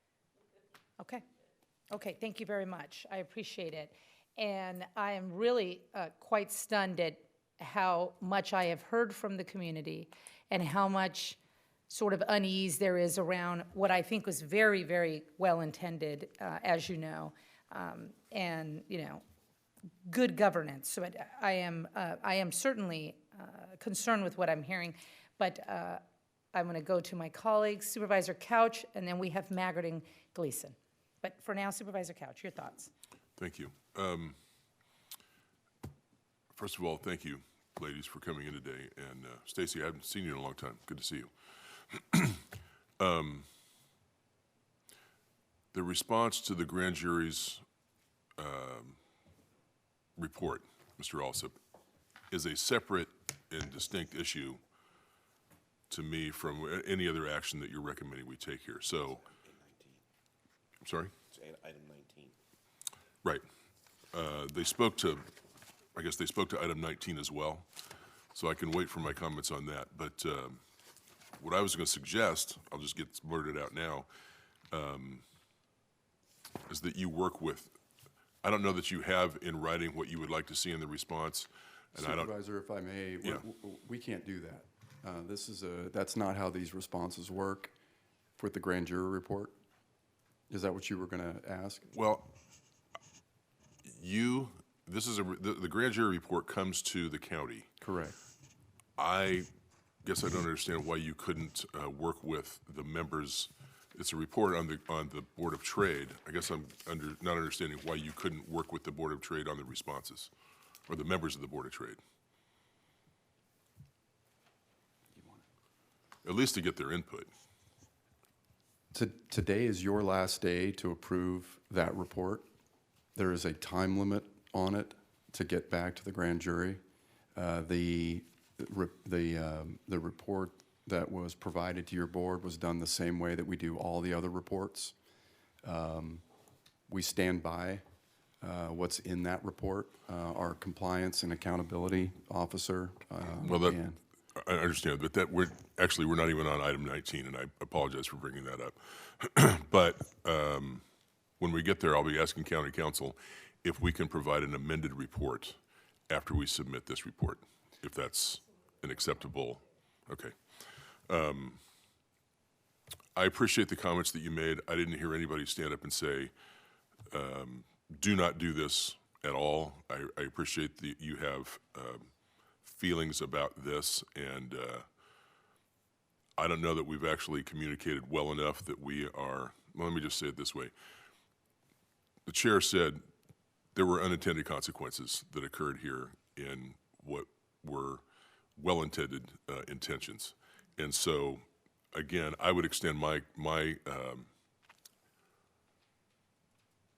Okay, thank you very much. I appreciate it. And I am really quite stunned at how much I have heard from the community and how much sort of unease there is around what I think was very, very well intended, as you know, and good governance. So I am certainly concerned with what I'm hearing, but I'm going to go to my colleagues, Supervisor Couch, and then we have Maggard and Gleason. But for now, Supervisor Couch, your thoughts. Thank you. First of all, thank you, ladies, for coming in today. And Stacy, I haven't seen you in a long time. Good to see you. The response to the grand jury's report, Mr. Alsop, is a separate and distinct issue to me from any other action that you're recommending we take here. So, I'm sorry? It's item 19. Right. They spoke to, I guess they spoke to item 19 as well, so I can wait for my comments on that. But what I was going to suggest, I'll just get blurted out now, is that you work with, I don't know that you have in writing what you would like to see in the response. And Supervisor, if I may, Yeah. we can't do that. That's not how these responses work with the grand jury report. Is that what you were going to ask? Well, the grand jury report comes to the county. Not I guess I don't understand why you couldn't work with the members. It's a report on the Board of Trade. I guess I'm not understanding why you couldn't work with the Board of Trade on the responses, or the members of the Board of Trade. At least to get their input. Today is your last day to approve that report. There is a time limit on it to get back to the grand jury. The report that was provided to your board was done the same way that we do all the other reports. We stand by what's in that report. Our compliance and accountability officer. I understand, but we're not even on item 19, and I apologize for bringing that up. But when we get there, I'll be asking county council if we can provide an amended report after we submit this report, if that's an acceptable, okay. I appreciate the comments that you made. I didn't hear anybody stand up and say, do not do this at all. I appreciate that you have feelings about this, and I don't know that we've actually communicated well enough that we are, well, let me just say it this way. The chair said there were unintended consequences that occurred here in what were well-intended intentions. And so, again, I would extend my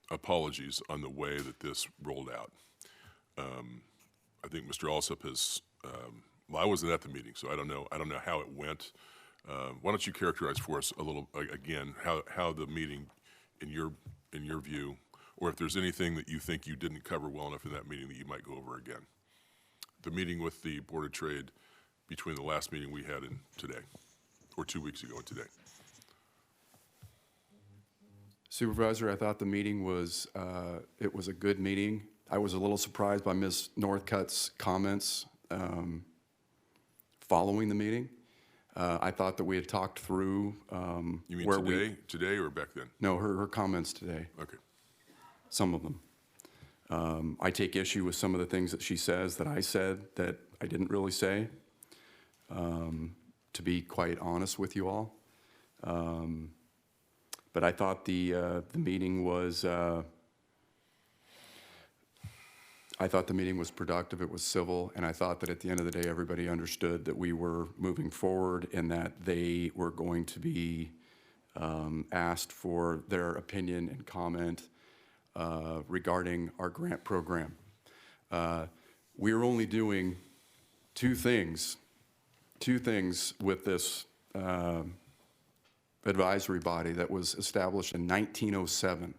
apologies on the way that this rolled out. I think Mr. Alsop has, well, I wasn't at the meeting, so I don't know how it went. Why don't you characterize for us a little, again, how the meeting, in your view, or if there's anything that you think you didn't cover well enough in that meeting that you might go over again. the meeting with the Board of Trade between the last meeting we had and today, or 2 weeks ago and today. Supervisor, I thought the meeting was, it was a good meeting. I was a little surprised by Ms. Northcutt's comments following the meeting. I thought that we had talked through You mean where today or back then? No, her comments today. Okay. Some of them. I take issue with some of the things that she says that I said that I didn't really say, to be quite honest with you all. But I thought the meeting was, I thought the meeting was productive, it was civil, and I thought that at the end of the day, everybody understood that we were moving forward and that they were going to be asked for their opinion and comment regarding our grant program. We are only doing two things with this advisory body that was established in 1907.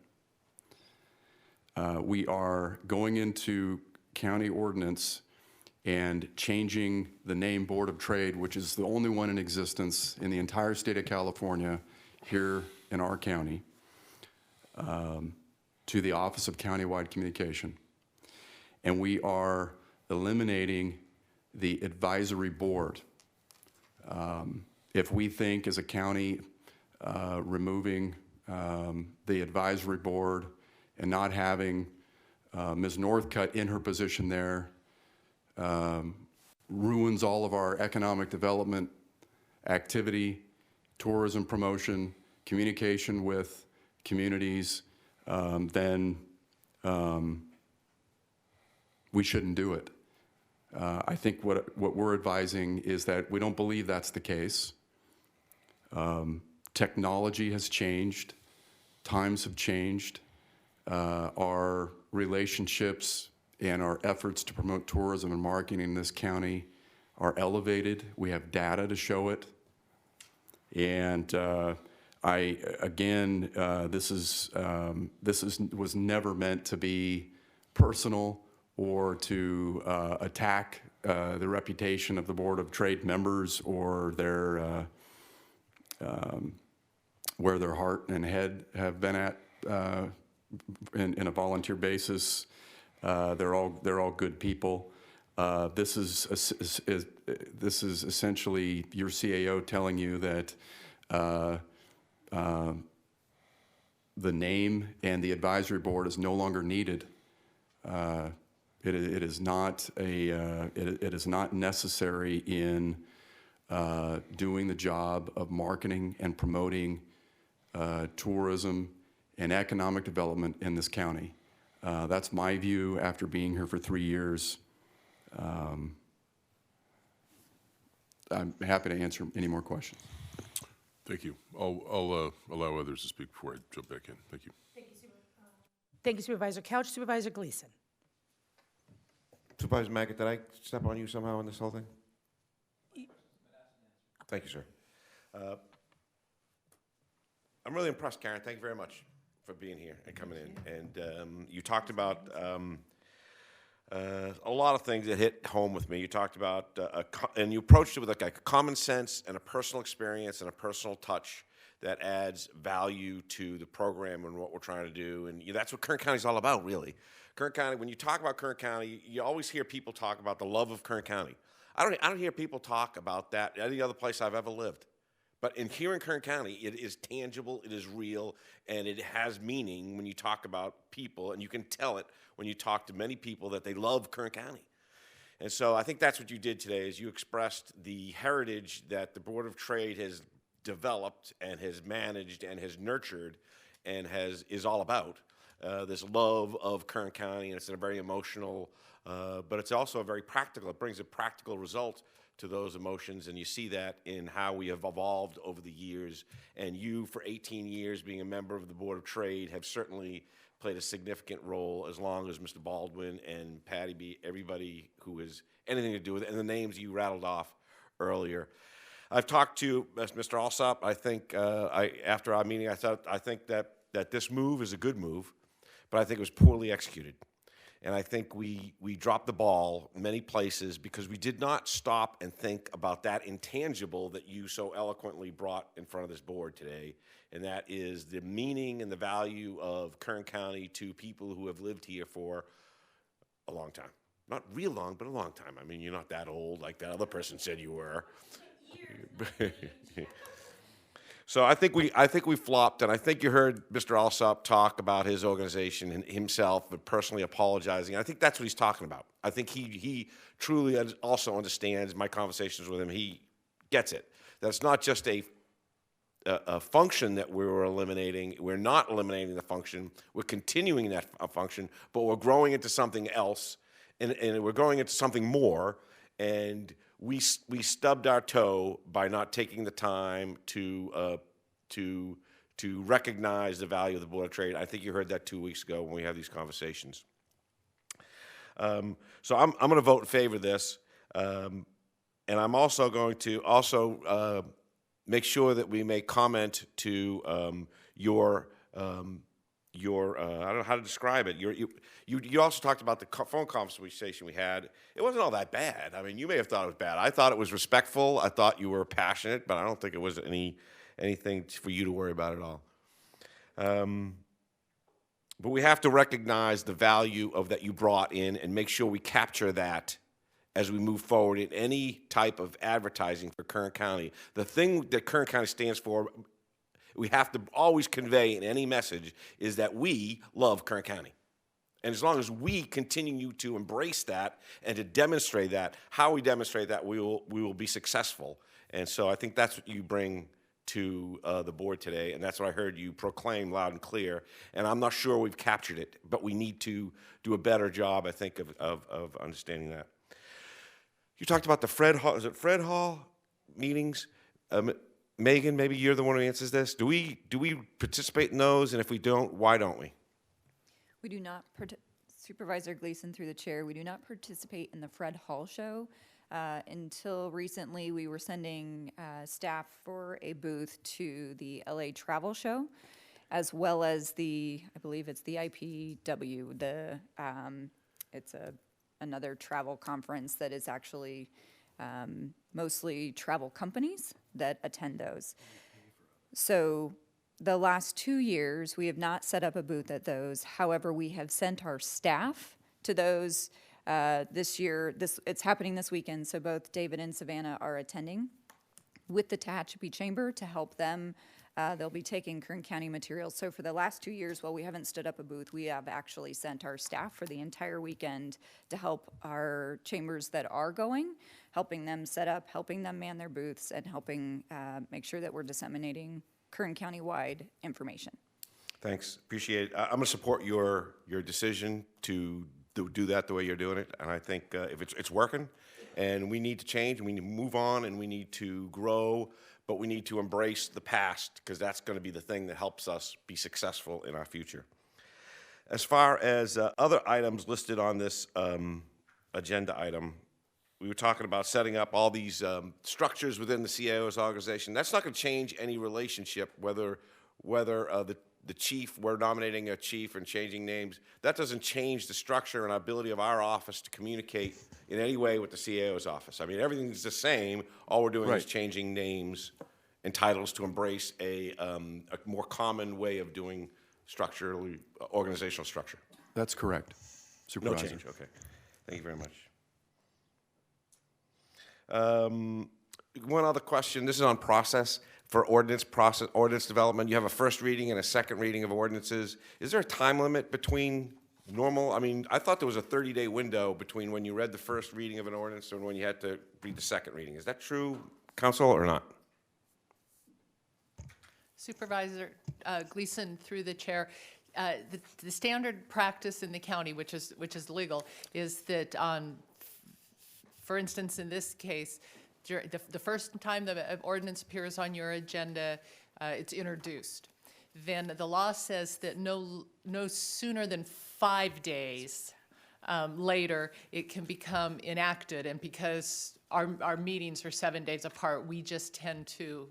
We are going into county ordinance and changing the name Board of Trade, which is the only one in existence in the entire state of California here in our county, to the Office of Countywide Communication. And we are eliminating the advisory board. If we think as a county removing the advisory board and not having Ms. Northcutt in her position there ruins all of our economic development activity, tourism promotion, communication with communities, then we shouldn't do it. I think what we're advising is that we don't believe that's the case. Technology has changed, times have changed. Our relationships and our efforts to promote tourism and marketing in this county are elevated. We have data to show it. And this was never meant to be personal or to attack the reputation of the Board of Trade members or their where their heart and head have been at in a volunteer basis. They're all good people. This is essentially your CAO telling you that the name and the advisory board is no longer needed. It is not necessary in doing the job of marketing and promoting tourism and economic development in this county. That's my view after being here for 3 years. I'm happy to answer any more questions. Thank you. I'll allow others to speak before I jump back in. Thank you. Thank you, Supervisor Couch. Supervisor Gleason. Supervisor Maggot, did I step on you somehow in this whole thing? Thank you, sir. I'm really impressed, Karen. Thank you very much for being here and coming in. And you talked about a lot of things that hit home with me. You talked about, and you approached it with like a common sense and a personal experience and a personal touch that adds value to the program and what we're trying to do. And that's what Kern County is all about, really. Kern County, when you talk about Kern County, you always hear people talk about the love of Kern County. I don't hear people talk about that any other place I've ever lived. But here in Kern County, it is tangible, it is real, and it has meaning when you talk about people, and you can tell it when you talk to many people that they love Kern County. And so I think that's what you did today, is you expressed the heritage that the Board of Trade has developed and has managed and has nurtured and is all about. This love of Kern County, and it's a very emotional, but it's also a very practical. It brings a practical result to those emotions, and you see that in how we have evolved over the years. And you, for 18 years, being a member of the Board of Trade, have certainly played a significant role, as long as Mr. Baldwin and Patty B, everybody who has anything to do with it, and the names you rattled off earlier. I've talked to Mr. Alsop. I think after our meeting, I think that this move is a good move, but I think it was poorly executed. And I think we dropped the ball many places because we did not stop and think about that intangible that you so eloquently brought in front of this board today, and that is the meaning and the value of Kern County to people who have lived here for a long time. Not real long, but a long time. I mean, you're not that old like that other person said you were. So I think we flopped, and I think you heard Mr. Alsop talk about his organization and himself, but personally apologizing. I think that's what he's talking about. I think he truly also understands my conversations with him. He gets it. That it's not just a function that we're eliminating. We're not eliminating the function. We're continuing that function, but we're growing into something else, and we're growing into something more. And we stubbed our toe by not taking the time to recognize the value of the Board of Trade. I think you heard that 2 weeks ago when we had these conversations. So I'm going to vote in favor of this, and I'm also going to make sure that we make comment to your I don't know how to describe it. You also talked about the phone conversation we had. It wasn't all that bad. I mean, you may have thought it was bad. I thought it was respectful. I thought you were passionate, but I don't think it was anything for you to worry about at all. But we have to recognize the value of that you brought in and make sure we capture that as we move forward in any type of advertising for Kern County. The thing that Kern County stands for, we have to always convey in any message, is that we love Kern County. And as long as we continue to embrace that and to demonstrate that, how we demonstrate that, we will be successful. And so I think that's what you bring to the board today, and that's what I heard you proclaim loud and clear. And I'm not sure we've captured it, but we need to do a better job, I think, of understanding that. You talked about the Fred Hall, is it Fred Hall meetings? Megan, maybe you're the one who answers this. Do we participate in those, and if we don't, why don't we? We do not, Supervisor Gleason through the chair, we do not participate in the Fred Hall show. Until recently, we were sending staff for a booth to the LA Travel Show, as well as I believe it's the IPW, it's another travel conference that is actually mostly travel companies that attend those. So the last 2 years, we have not set up a booth at those. However, we have sent our staff to those this year. It's happening this weekend, so both David and Savannah are attending with the Tehachapi Chamber to help them. They'll be taking Kern County materials. So for the last 2 years, while we haven't stood up a booth, we have actually sent our staff for the entire weekend to help our chambers that are going, helping them set up, helping them man their booths, and helping make sure that we're disseminating Kern County-wide information. Thanks, appreciate it. I'm going to support your decision to do that the way you're doing it, and I think if it's working, and we need to change, and we need to move on, and we need to grow, but we need to embrace the past, because that's going to be the thing that helps us be successful in our future. As far as other items listed on this agenda item, we were talking about setting up all these structures within the CAO's organization. That's not going to change any relationship, whether the chief, we're nominating a chief and changing names. That doesn't change the structure and ability of our office to communicate in any way with the CAO's office. I mean, everything's the same. All we're doing is changing names and titles to embrace a more common way of doing organizational structure. That's correct, Supervisor. No change, okay. Thank you very much. One other question, this is on process. For ordinance development, you have a first reading and a second reading of ordinances. Is there a time limit between normal? I mean, I thought there was a 30-day window between when you read the first reading of an ordinance and when you had to read the second reading. Is that true, Council, or not? Supervisor Gleason through the chair. The standard practice in the county, which is legal, is that for instance, in this case, the first time the ordinance appears on your agenda, it's introduced. Then the law says that no sooner than 5 days later, it can become enacted. And because our meetings are 7 days apart, we just tend to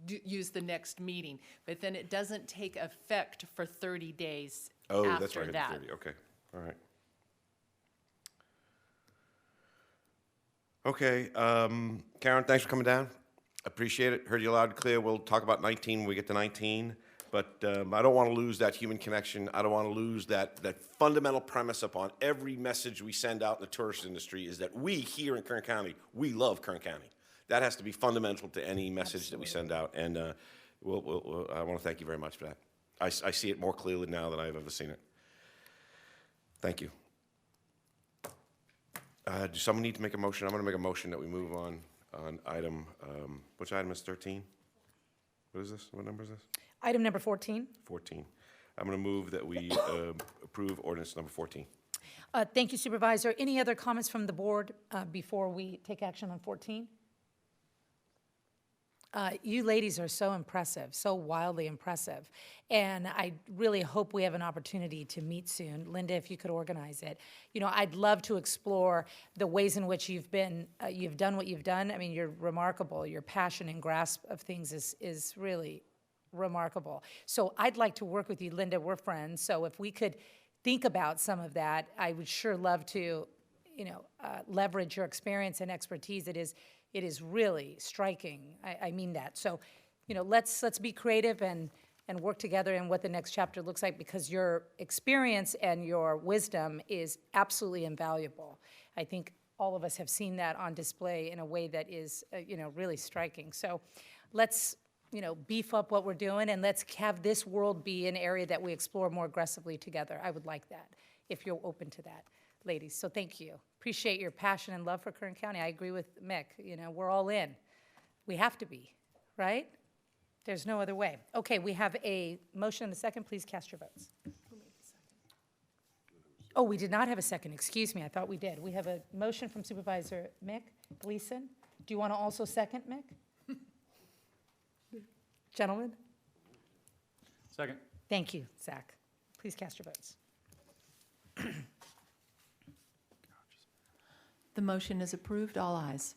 use the next meeting. But then it doesn't take effect for 30 days after that's right, that. 30, okay. All right. Okay, Karen, thanks for coming down. Appreciate it. Heard you loud and clear. We'll talk about 19 when we get to 19. But I don't want to lose that human connection. I don't want to lose that fundamental premise upon every message we send out in the tourist industry is that we here in Kern County, we love Kern County. That has to be fundamental to any message that we send out. And I want to thank you very much for that. I see it more clearly now than I've ever seen it. Thank you. Does someone need to make a motion? I'm going to make a motion that we move on item, which item is 13? What is this? What number is this? Item number 14. 14. I'm going to move that we approve ordinance number 14. Thank you, Supervisor. Any other comments from the board before we take action on 14? You ladies are so impressive, so wildly impressive. And I really hope we have an opportunity to meet soon. Linda, if you could organize it. You know, I'd love to explore the ways in which you've done what you've done. I mean, you're remarkable. Your passion and grasp of things is really remarkable. So I'd like to work with you, Linda. We're friends. So if we could think about some of that, I would sure love to, leverage your experience and expertise. It is really striking. I mean that. So, let's be creative and work together in what the next chapter looks like, because your experience and your wisdom is absolutely invaluable. I think all of us have seen that on display in a way that is, really striking. So let's, beef up what we're doing, and let's have this world be an area that we explore more aggressively together. I would like that, if you're open to that, ladies. So thank you. Appreciate your passion and love for Kern County. I agree with Mick. We're all in. We have to be, right? There's no other way. Okay, we have a motion and a second. Please cast your votes. Oh, we did not have a second. Excuse me. I thought we did. We have a motion from Supervisor Mick Gleason. Do you want to also second, Mick? Gentlemen? Second. Thank you, Zach. Please cast your votes. The motion is approved. All ayes.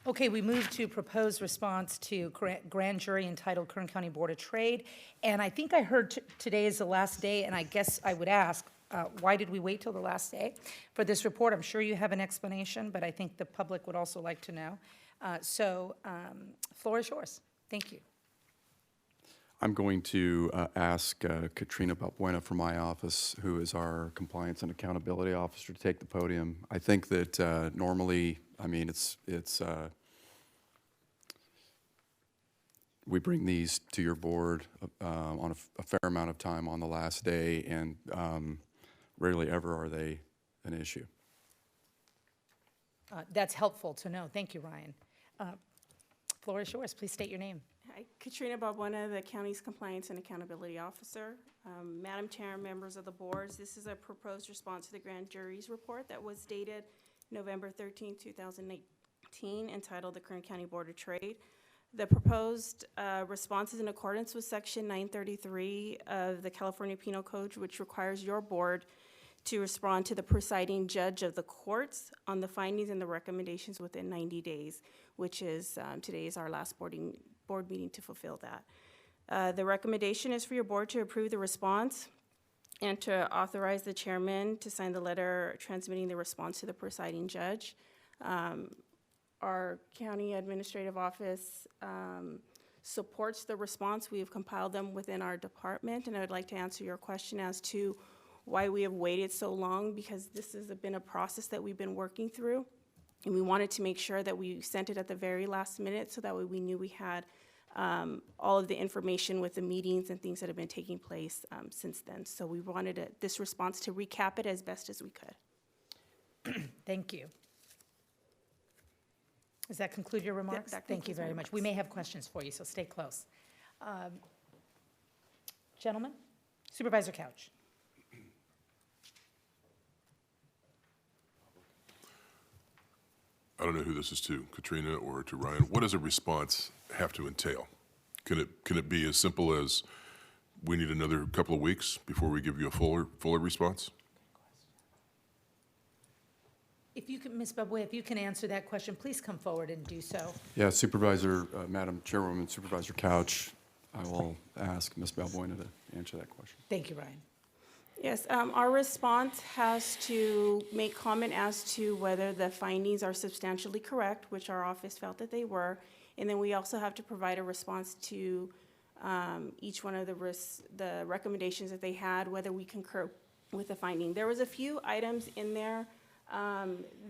Okay, we move to proposed response to grand jury entitled Kern County Board of Trade. And I think I heard today is the last day, and I guess I would ask, why did we wait till the last day for this report? I'm sure you have an explanation, but I think the public would also like to know. Floor is yours. Thank you. I'm going to ask Katrina Balbuena from my office, who is our Compliance and Accountability Officer, to take the podium. I think that normally, we bring these to your board on a fair amount of time on the last day, and rarely ever are they an issue. That's helpful to know. Thank you, Ryan. Floor is yours. Please state your name. Hi, Katrina Balbuena, the county's Compliance and Accountability Officer. Madam Chair, members of the boards, this is a proposed response to the grand jury's report that was dated November 13, 2018, entitled the Kern County Board of Trade. The proposed response is in accordance with Section 933 of the California Penal Code, which requires your board to respond to the presiding judge of the courts on the findings and the recommendations within 90 days, which is today is our last board meeting to fulfill that. The recommendation is for your board to approve the response and to authorize the chairman to sign the letter transmitting the response to the presiding judge. Our county administrative office supports the response. We have compiled them within our department, and I would like to answer your question as to why we have waited so long, because this has been a process that we've been working through, and we wanted to make sure that we sent it at the very last minute so that way we knew we had all of the information with the meetings and things that have been taking place since then. So we wanted this response to recap it as best as we could. Thank you. Does that conclude your remarks? Thank you very much. We may have questions for you, so stay close. Gentlemen, Supervisor Couch. I don't know who this is to, Katrina or to Ryan. What does a response have to entail? Can it be as simple as we need another couple of weeks before we give you a fuller response? If you can, Ms. Balbuena, if you can answer that question, please come forward and do so. Yeah, Supervisor, Madam Chairwoman, Supervisor Couch, I will ask Ms. Balbuena to answer that question. Thank you, Ryan. Yes, our response has to make comment as to whether the findings are substantially correct, which our office felt that they were. And then we also have to provide a response to each one of the recommendations that they had, whether we concur with the finding. There was a few items in there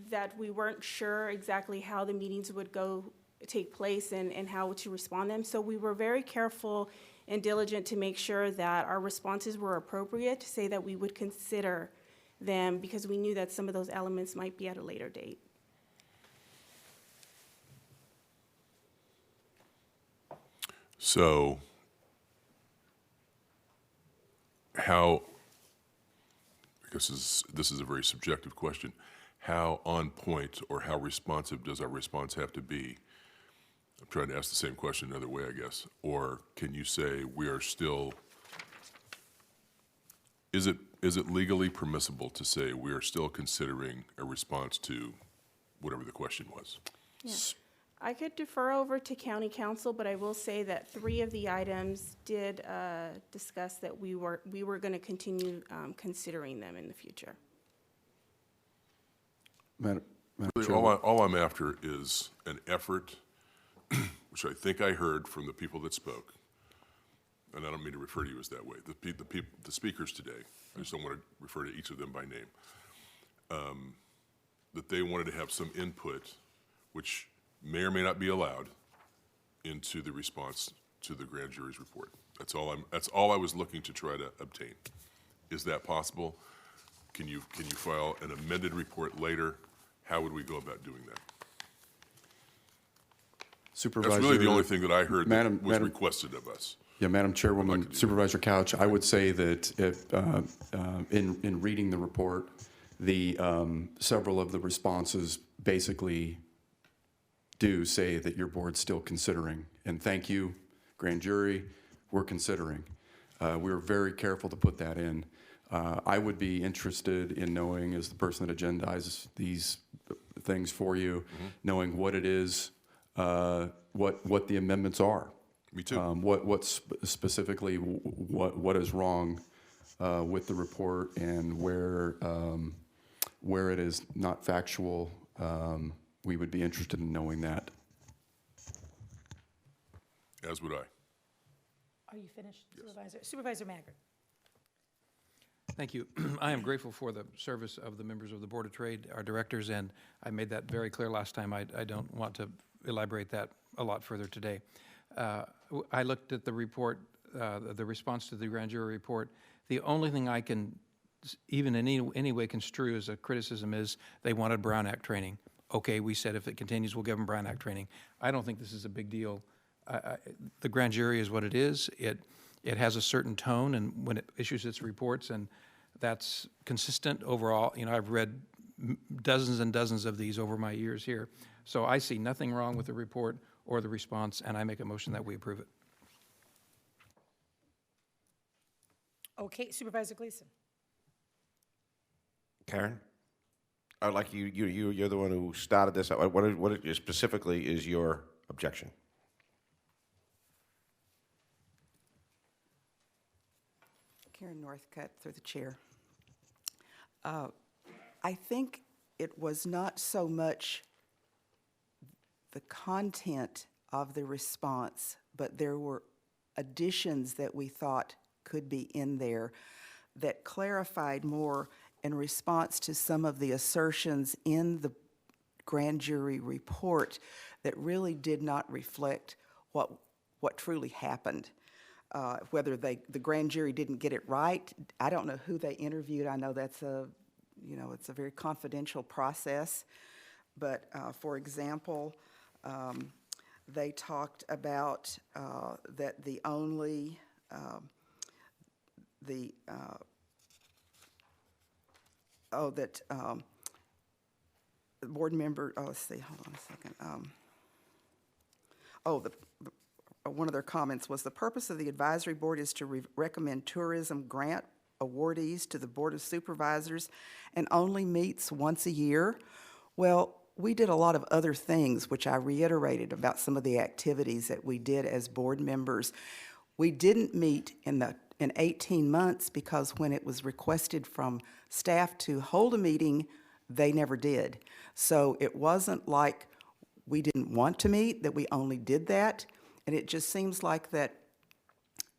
that we weren't sure exactly how the meetings would take place and how to respond to them. So we were very careful and diligent to make sure that our responses were appropriate, to say that we would consider them because we knew that some of those elements might be at a later date. So how, I guess this is a very subjective question, how on point or how responsive does our response have to be? I'm trying to ask the same question another way, I guess. Or can you say we are still, is it legally permissible to say we are still considering a response to whatever the question was? Yeah. I could defer over to County Council, but I will say that 3 of the items did discuss that we were going to continue considering them in the future. Madam Really, Chair. all I'm after is an effort, which I think I heard from the people that spoke, and I don't mean to refer to you as that way, the speakers today, I just don't want to refer to each of them by name, that they wanted to have some input, which may or may not be allowed, into the response to the grand jury's report. That's all I was looking to try to obtain. Is that possible? Can you file an amended report later? How would we go about doing that? Supervisor. That's really the only thing that I heard that was requested of us. Yeah, Madam Chairwoman, Supervisor Couch, I would say that if, in reading the report, several of the responses basically do say that your board's still considering. And thank you, grand jury, we're considering. We're very careful to put that in. I would be interested in knowing, as the person that agendizes these things for you, knowing what it is, what the amendments are. Me too. What specifically, what is wrong with the report, and where it is not factual. We would be interested in knowing that. As would I. Are you finished, Supervisor? Supervisor Maggard. Thank you. I am grateful for the service of the members of the Board of Trade, our directors, and I made that very clear last time. I don't want to elaborate that a lot further today. I looked at the report, the response to the grand jury report. The only thing I can even in any way construe as a criticism is they wanted Brown Act training. Okay, we said if it continues, we'll give them Brown Act training. I don't think this is a big deal. The grand jury is what it is. It has a certain tone, and when it issues its reports, and that's consistent overall. You know, I've read dozens and dozens of these over my years here. So I see nothing wrong with the report or the response, and I make a motion that we approve it. Okay, Supervisor Gleason. Karen? I'd like you're the one who started this. What specifically is your objection? Karen Northcutt, through the chair. I think it was not so much the content of the response, but there were additions that we thought could be in there that clarified more in response to some of the assertions in the grand jury report that really did not reflect what truly happened. Whether the grand jury didn't get it right, I don't know who they interviewed. I know that's it's a very confidential process. But for example, they talked about that the only the board member. Oh, let's see. Hold on a second. One of their comments was the purpose of the advisory board is to recommend tourism grant awardees to the Board of Supervisors and only meets once a year. Well, we did a lot of other things, which I reiterated about some of the activities that we did as board members. We didn't meet in the in 18 months, because when it was requested from staff to hold a meeting, they never did. So it wasn't like we didn't want to meet, that we only did that. And it just seems like that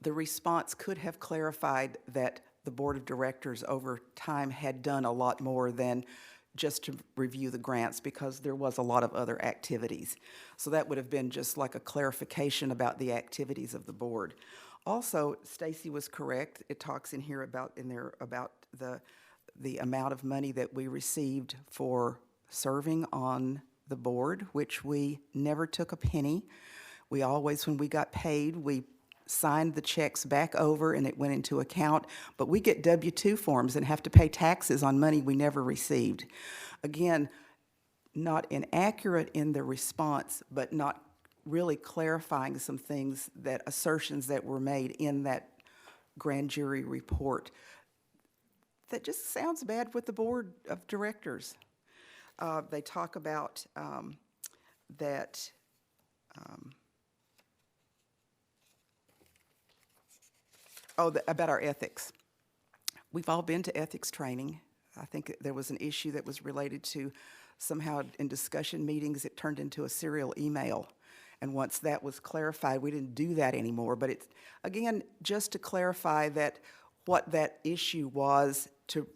the response could have clarified that the Board of Directors over time had done a lot more than just to review the grants, because there was a lot of other activities. So that would have been just like a clarification about the activities of the board. Also, Stacy was correct. It talks in here about the amount of money that we received for serving on the board, which we never took a penny. We always, when we got paid, we signed the checks back over and it went into account, but we get W-2 forms and have to pay taxes on money we never received. Again, not inaccurate in the response, but not really clarifying some things, that assertions that were made in that grand jury report. That just sounds bad with the Board of Directors. They talk about about our ethics. We've all been to ethics training. I think there was an issue that was related to somehow in discussion meetings, it turned into a serial email. And once that was clarified, we didn't do that anymore. But it's, again, just to clarify that what that issue was, to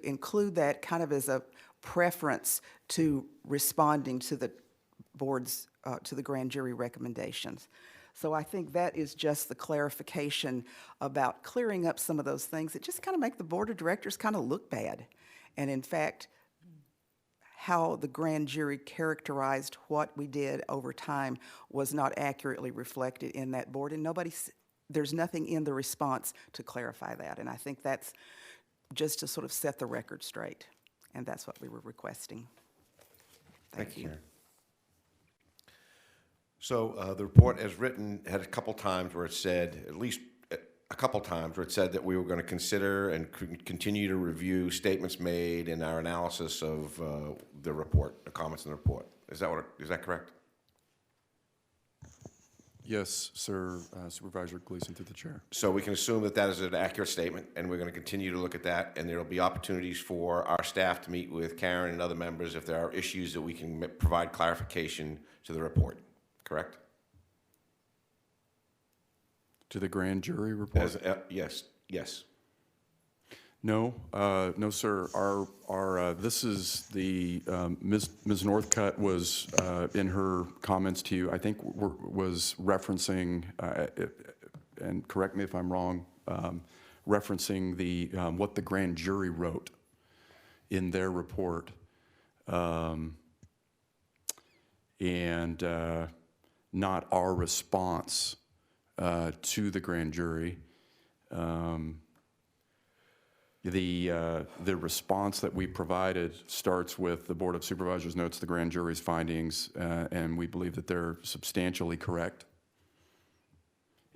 include that kind of as a preference to responding to the board's, to the grand jury recommendations. So I think that is just the clarification about clearing up some of those things that just kind of make the Board of Directors kind of look bad. And in fact, how the grand jury characterized what we did over time was not accurately reflected in that board, and there's nothing in the response to clarify that. And I think that's just to sort of set the record straight, and that's what we were requesting. Thank you. Karen. So the report as written had a couple times where it said, at least a couple times where it said that we were going to consider and continue to review statements made in our analysis of the report, the comments in the report. Is that correct? Yes, sir, Supervisor Gleason through the chair. So we can assume that that is an accurate statement, and we're going to continue to look at that, and there will be opportunities for our staff to meet with Karen and other members if there are issues that we can provide clarification to the report. Correct? To the grand jury report? Yes, yes. No, no, sir. This is the, Ms. Northcutt was, in her comments to you, I think was referencing, and correct me if I'm wrong, referencing the, what the grand jury wrote in their report. And not our response to the grand jury. The response that we provided starts with the Board of Supervisors notes the grand jury's findings, and we believe that they're substantially correct.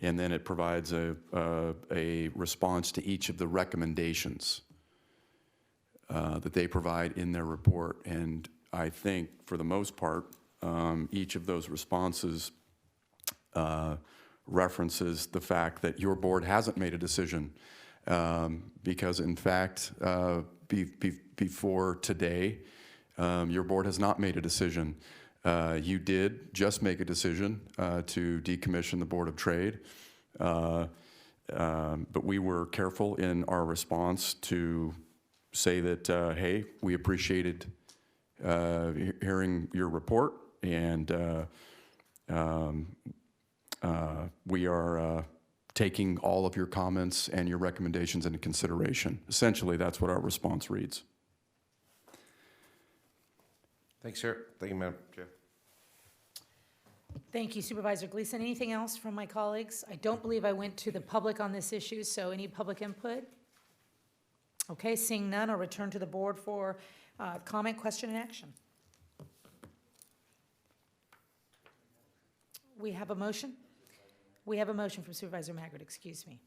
And then it provides a response to each of the recommendations that they provide in their report. And I think, for the most part, each of those responses references the fact that your board hasn't made a decision. Because in fact, before today, your board has not made a decision. You did just make a decision to decommission the Board of Trade, but we were careful in our response to say that, hey, we appreciated hearing your report, and we are taking all of your comments and your recommendations into consideration. Essentially, that's what our response reads. Thanks, sir. Thank you, Madam Chair. Thank you, Supervisor Gleason. Anything else from my colleagues? I don't believe I went to the public on this issue, so any public input? Okay, seeing none, I'll return to the board for comment, question, and action. We have a motion? We have a motion from Supervisor Maggard, excuse me.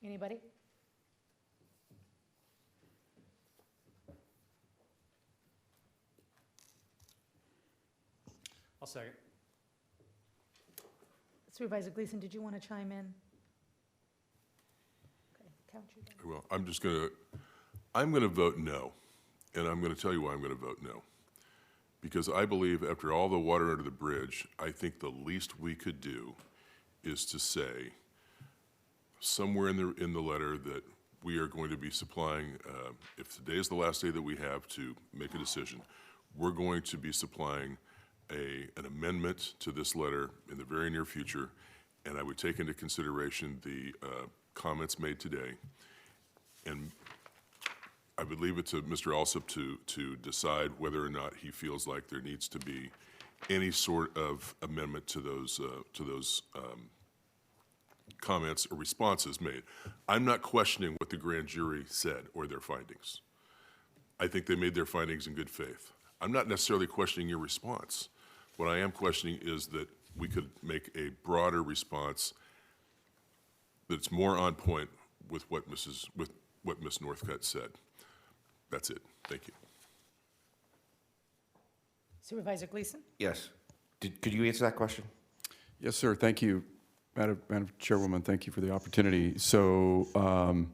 Anybody? I'll second. Supervisor Gleason, did you want to chime in? count you down. Well, I'm going to vote no, and I'm going to tell you why I'm going to vote no. Because I believe after all the water under the bridge, I think the least we could do is to say somewhere in the letter that we are going to be supplying, if today is the last day that we have to make a decision, we're going to be supplying an amendment to this letter in the very near future, and I would take into consideration the comments made today. And I would leave it to Mr. Alsop to decide whether or not he feels like there needs to be any sort of amendment to those comments or responses made. I'm not questioning what the grand jury said or their findings. I think they made their findings in good faith. I'm not necessarily questioning your response. What I am questioning is that we could make a broader response that's more on point with what Ms. Northcutt said. That's it. Thank you. Supervisor Gleason? Yes. Could you answer that question? Yes, sir. Thank you, Madam Chairwoman. Thank you for the opportunity. So,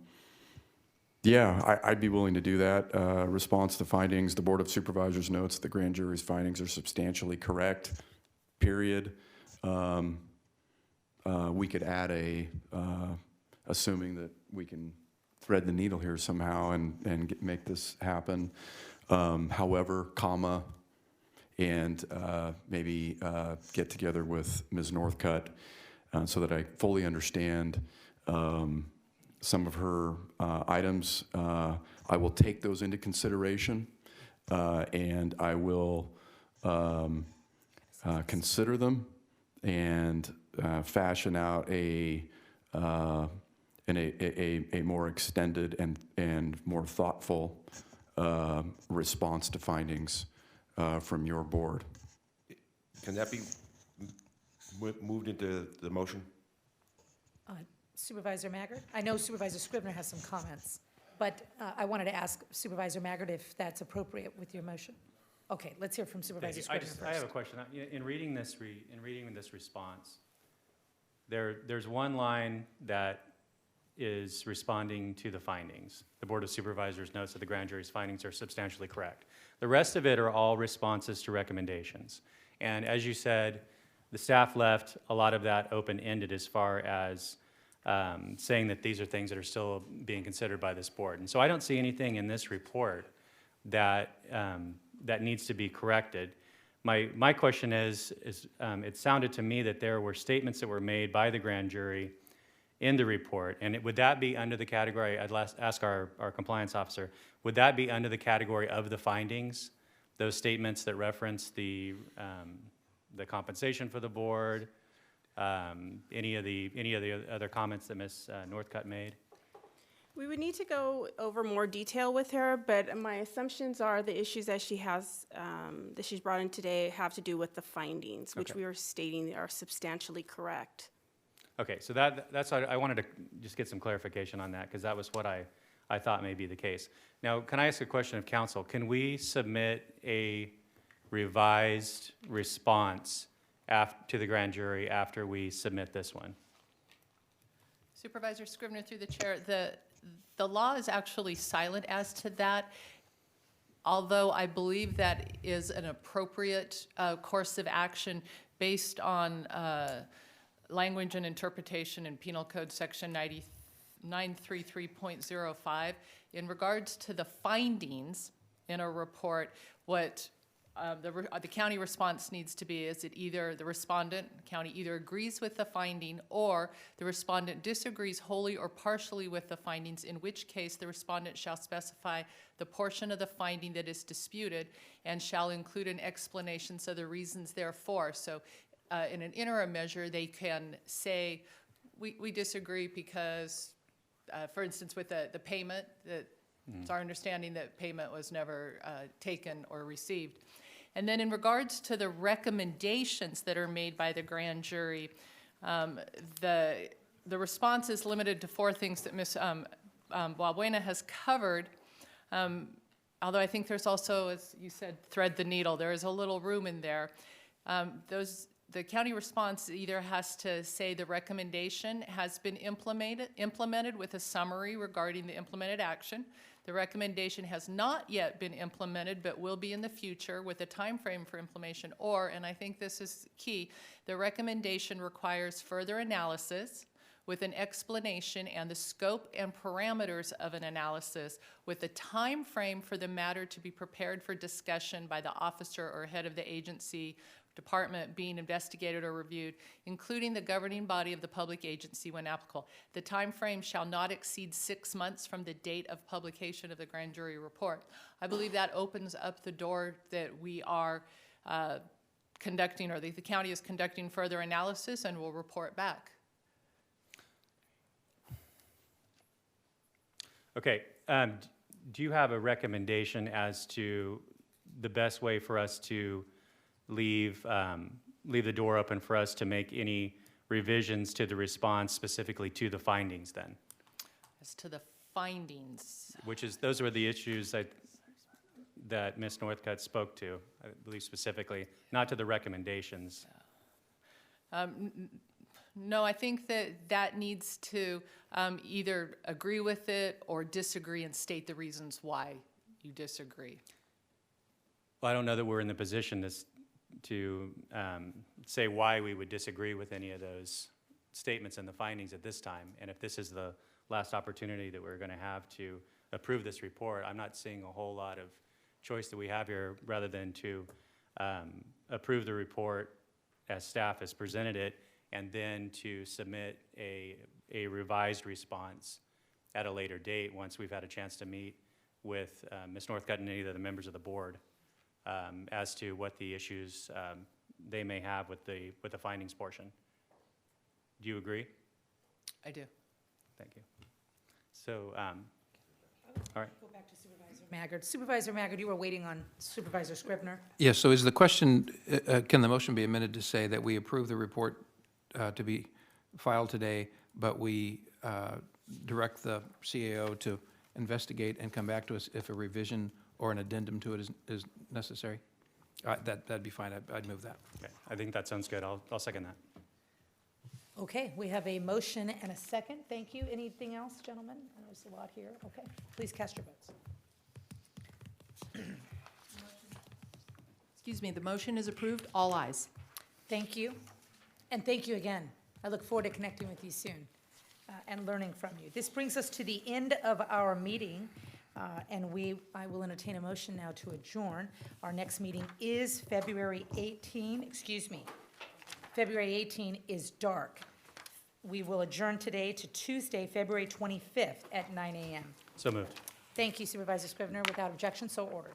yeah, I'd be willing to do that. Response to findings. The Board of Supervisors notes the grand jury's findings are substantially correct, period. We could add assuming that we can thread the needle here somehow and make this happen. However, comma, and maybe get together with Ms. Northcutt so that I fully understand some of her items. I will take those into consideration, and I will consider them and fashion out a more extended and more thoughtful response to findings from your board. Can that be moved into the motion? Supervisor Maggard? I know Supervisor Scrivener has some comments, but I wanted to ask Supervisor Maggard if that's appropriate with your motion. Okay, let's hear from Supervisor Scrivener first. I have a question. In reading this response, there's one line that is responding to the findings. The Board of Supervisors notes that the grand jury's findings are substantially correct. The rest of it are all responses to recommendations. And as you said, the staff left a lot of that open-ended as far as saying that these are things that are still being considered by this board. And so I don't see anything in this report that needs to be corrected. My question is it sounded to me that there were statements that were made by the grand jury in the report, and would that be under the category, I'd ask our compliance officer, would that be under the category of the findings, those statements that reference the compensation for the board, any of the other comments that Ms. Northcutt made? We would need to go over more detail with her, but my assumptions are the issues that she has, that she's brought in today have to do with the findings, which we are stating are substantially correct. Okay, so that's why I wanted to just get some clarification on that, because that was what I thought may be the case. Now, can I ask a question of council? Can we submit a revised response to the grand jury after we submit this one? Supervisor Scrivener, through the chair, the law is actually silent as to that, although I believe that is an appropriate course of action based on language and interpretation in Penal Code Section 933.05. In regards to the findings in a report, what the county response needs to be is that either the respondent, county, either agrees with the finding or the respondent disagrees wholly or partially with the findings, in which case the respondent shall specify the portion of the finding that is disputed and shall include an explanation of the reasons therefor. So in an interim measure, they can say, we disagree because, for instance, with the payment, that it's our understanding that payment was never taken or received. And then in regards to the recommendations that are made by the grand jury, the response is limited to 4 things that Ms. Balbuena has covered, although I think there's also, as you said, thread the needle. There is a little room in there. the county response either has to say the recommendation has been implemented with a summary regarding the implemented action. The recommendation has not yet been implemented, but will be in the future with a time frame for implementation. Or, and I think this is key, the recommendation requires further analysis with an explanation and the scope and parameters of an analysis with a time frame for the matter to be prepared for discussion by the officer or head of the agency, department being investigated or reviewed, including the governing body of the public agency when applicable. The time frame shall not exceed 6 months from the date of publication of the grand jury report. I believe that opens up the door that we are conducting, or the county is conducting further analysis and will report back. Okay, do you have a recommendation as to the best way for us to leave the door open for us to make any revisions to the response, specifically to the findings then? As to the findings, Which is, those were the issues that Ms. Northcutt spoke to, I believe specifically, not to the recommendations. no, I think that needs to either agree with it or disagree and state the reasons why you disagree. Well, I don't know that we're in the position to say why we would disagree with any of those statements and the findings at this time. And if this is the last opportunity that we're going to have to approve this report, I'm not seeing a whole lot of choice that we have here rather than to approve the report as staff has presented it and then to submit a revised response at a later date once we've had a chance to meet with Ms. Northcutt and any of the members of the board as to what the issues they may have with the findings portion. Do you agree? I do. Thank you. So, all right. Go back to Supervisor Maggard. Supervisor Maggard, you were waiting on Supervisor Scribner. Yes, so is the question, can the motion be amended to say that we approve the report to be filed today, but we direct the CAO to investigate and come back to us if a revision or an addendum to it is necessary? That'd be fine. I'd move that. Okay. I think that sounds good. I'll second that. Okay, we have a motion and a second. Thank you. Anything else, gentlemen? There's a lot here. Okay, please cast your votes. Excuse me, the motion is approved. All ayes. Thank you. And thank you again. I look forward to connecting with you soon and learning from you. This brings us to the end of our meeting. And I will entertain a motion now to adjourn. Our next meeting is February 18. February 18 is dark. We will adjourn today to Tuesday, February 25th at 9 a.m. So moved. Thank you, Supervisor Scrivener. Without objection, so ordered.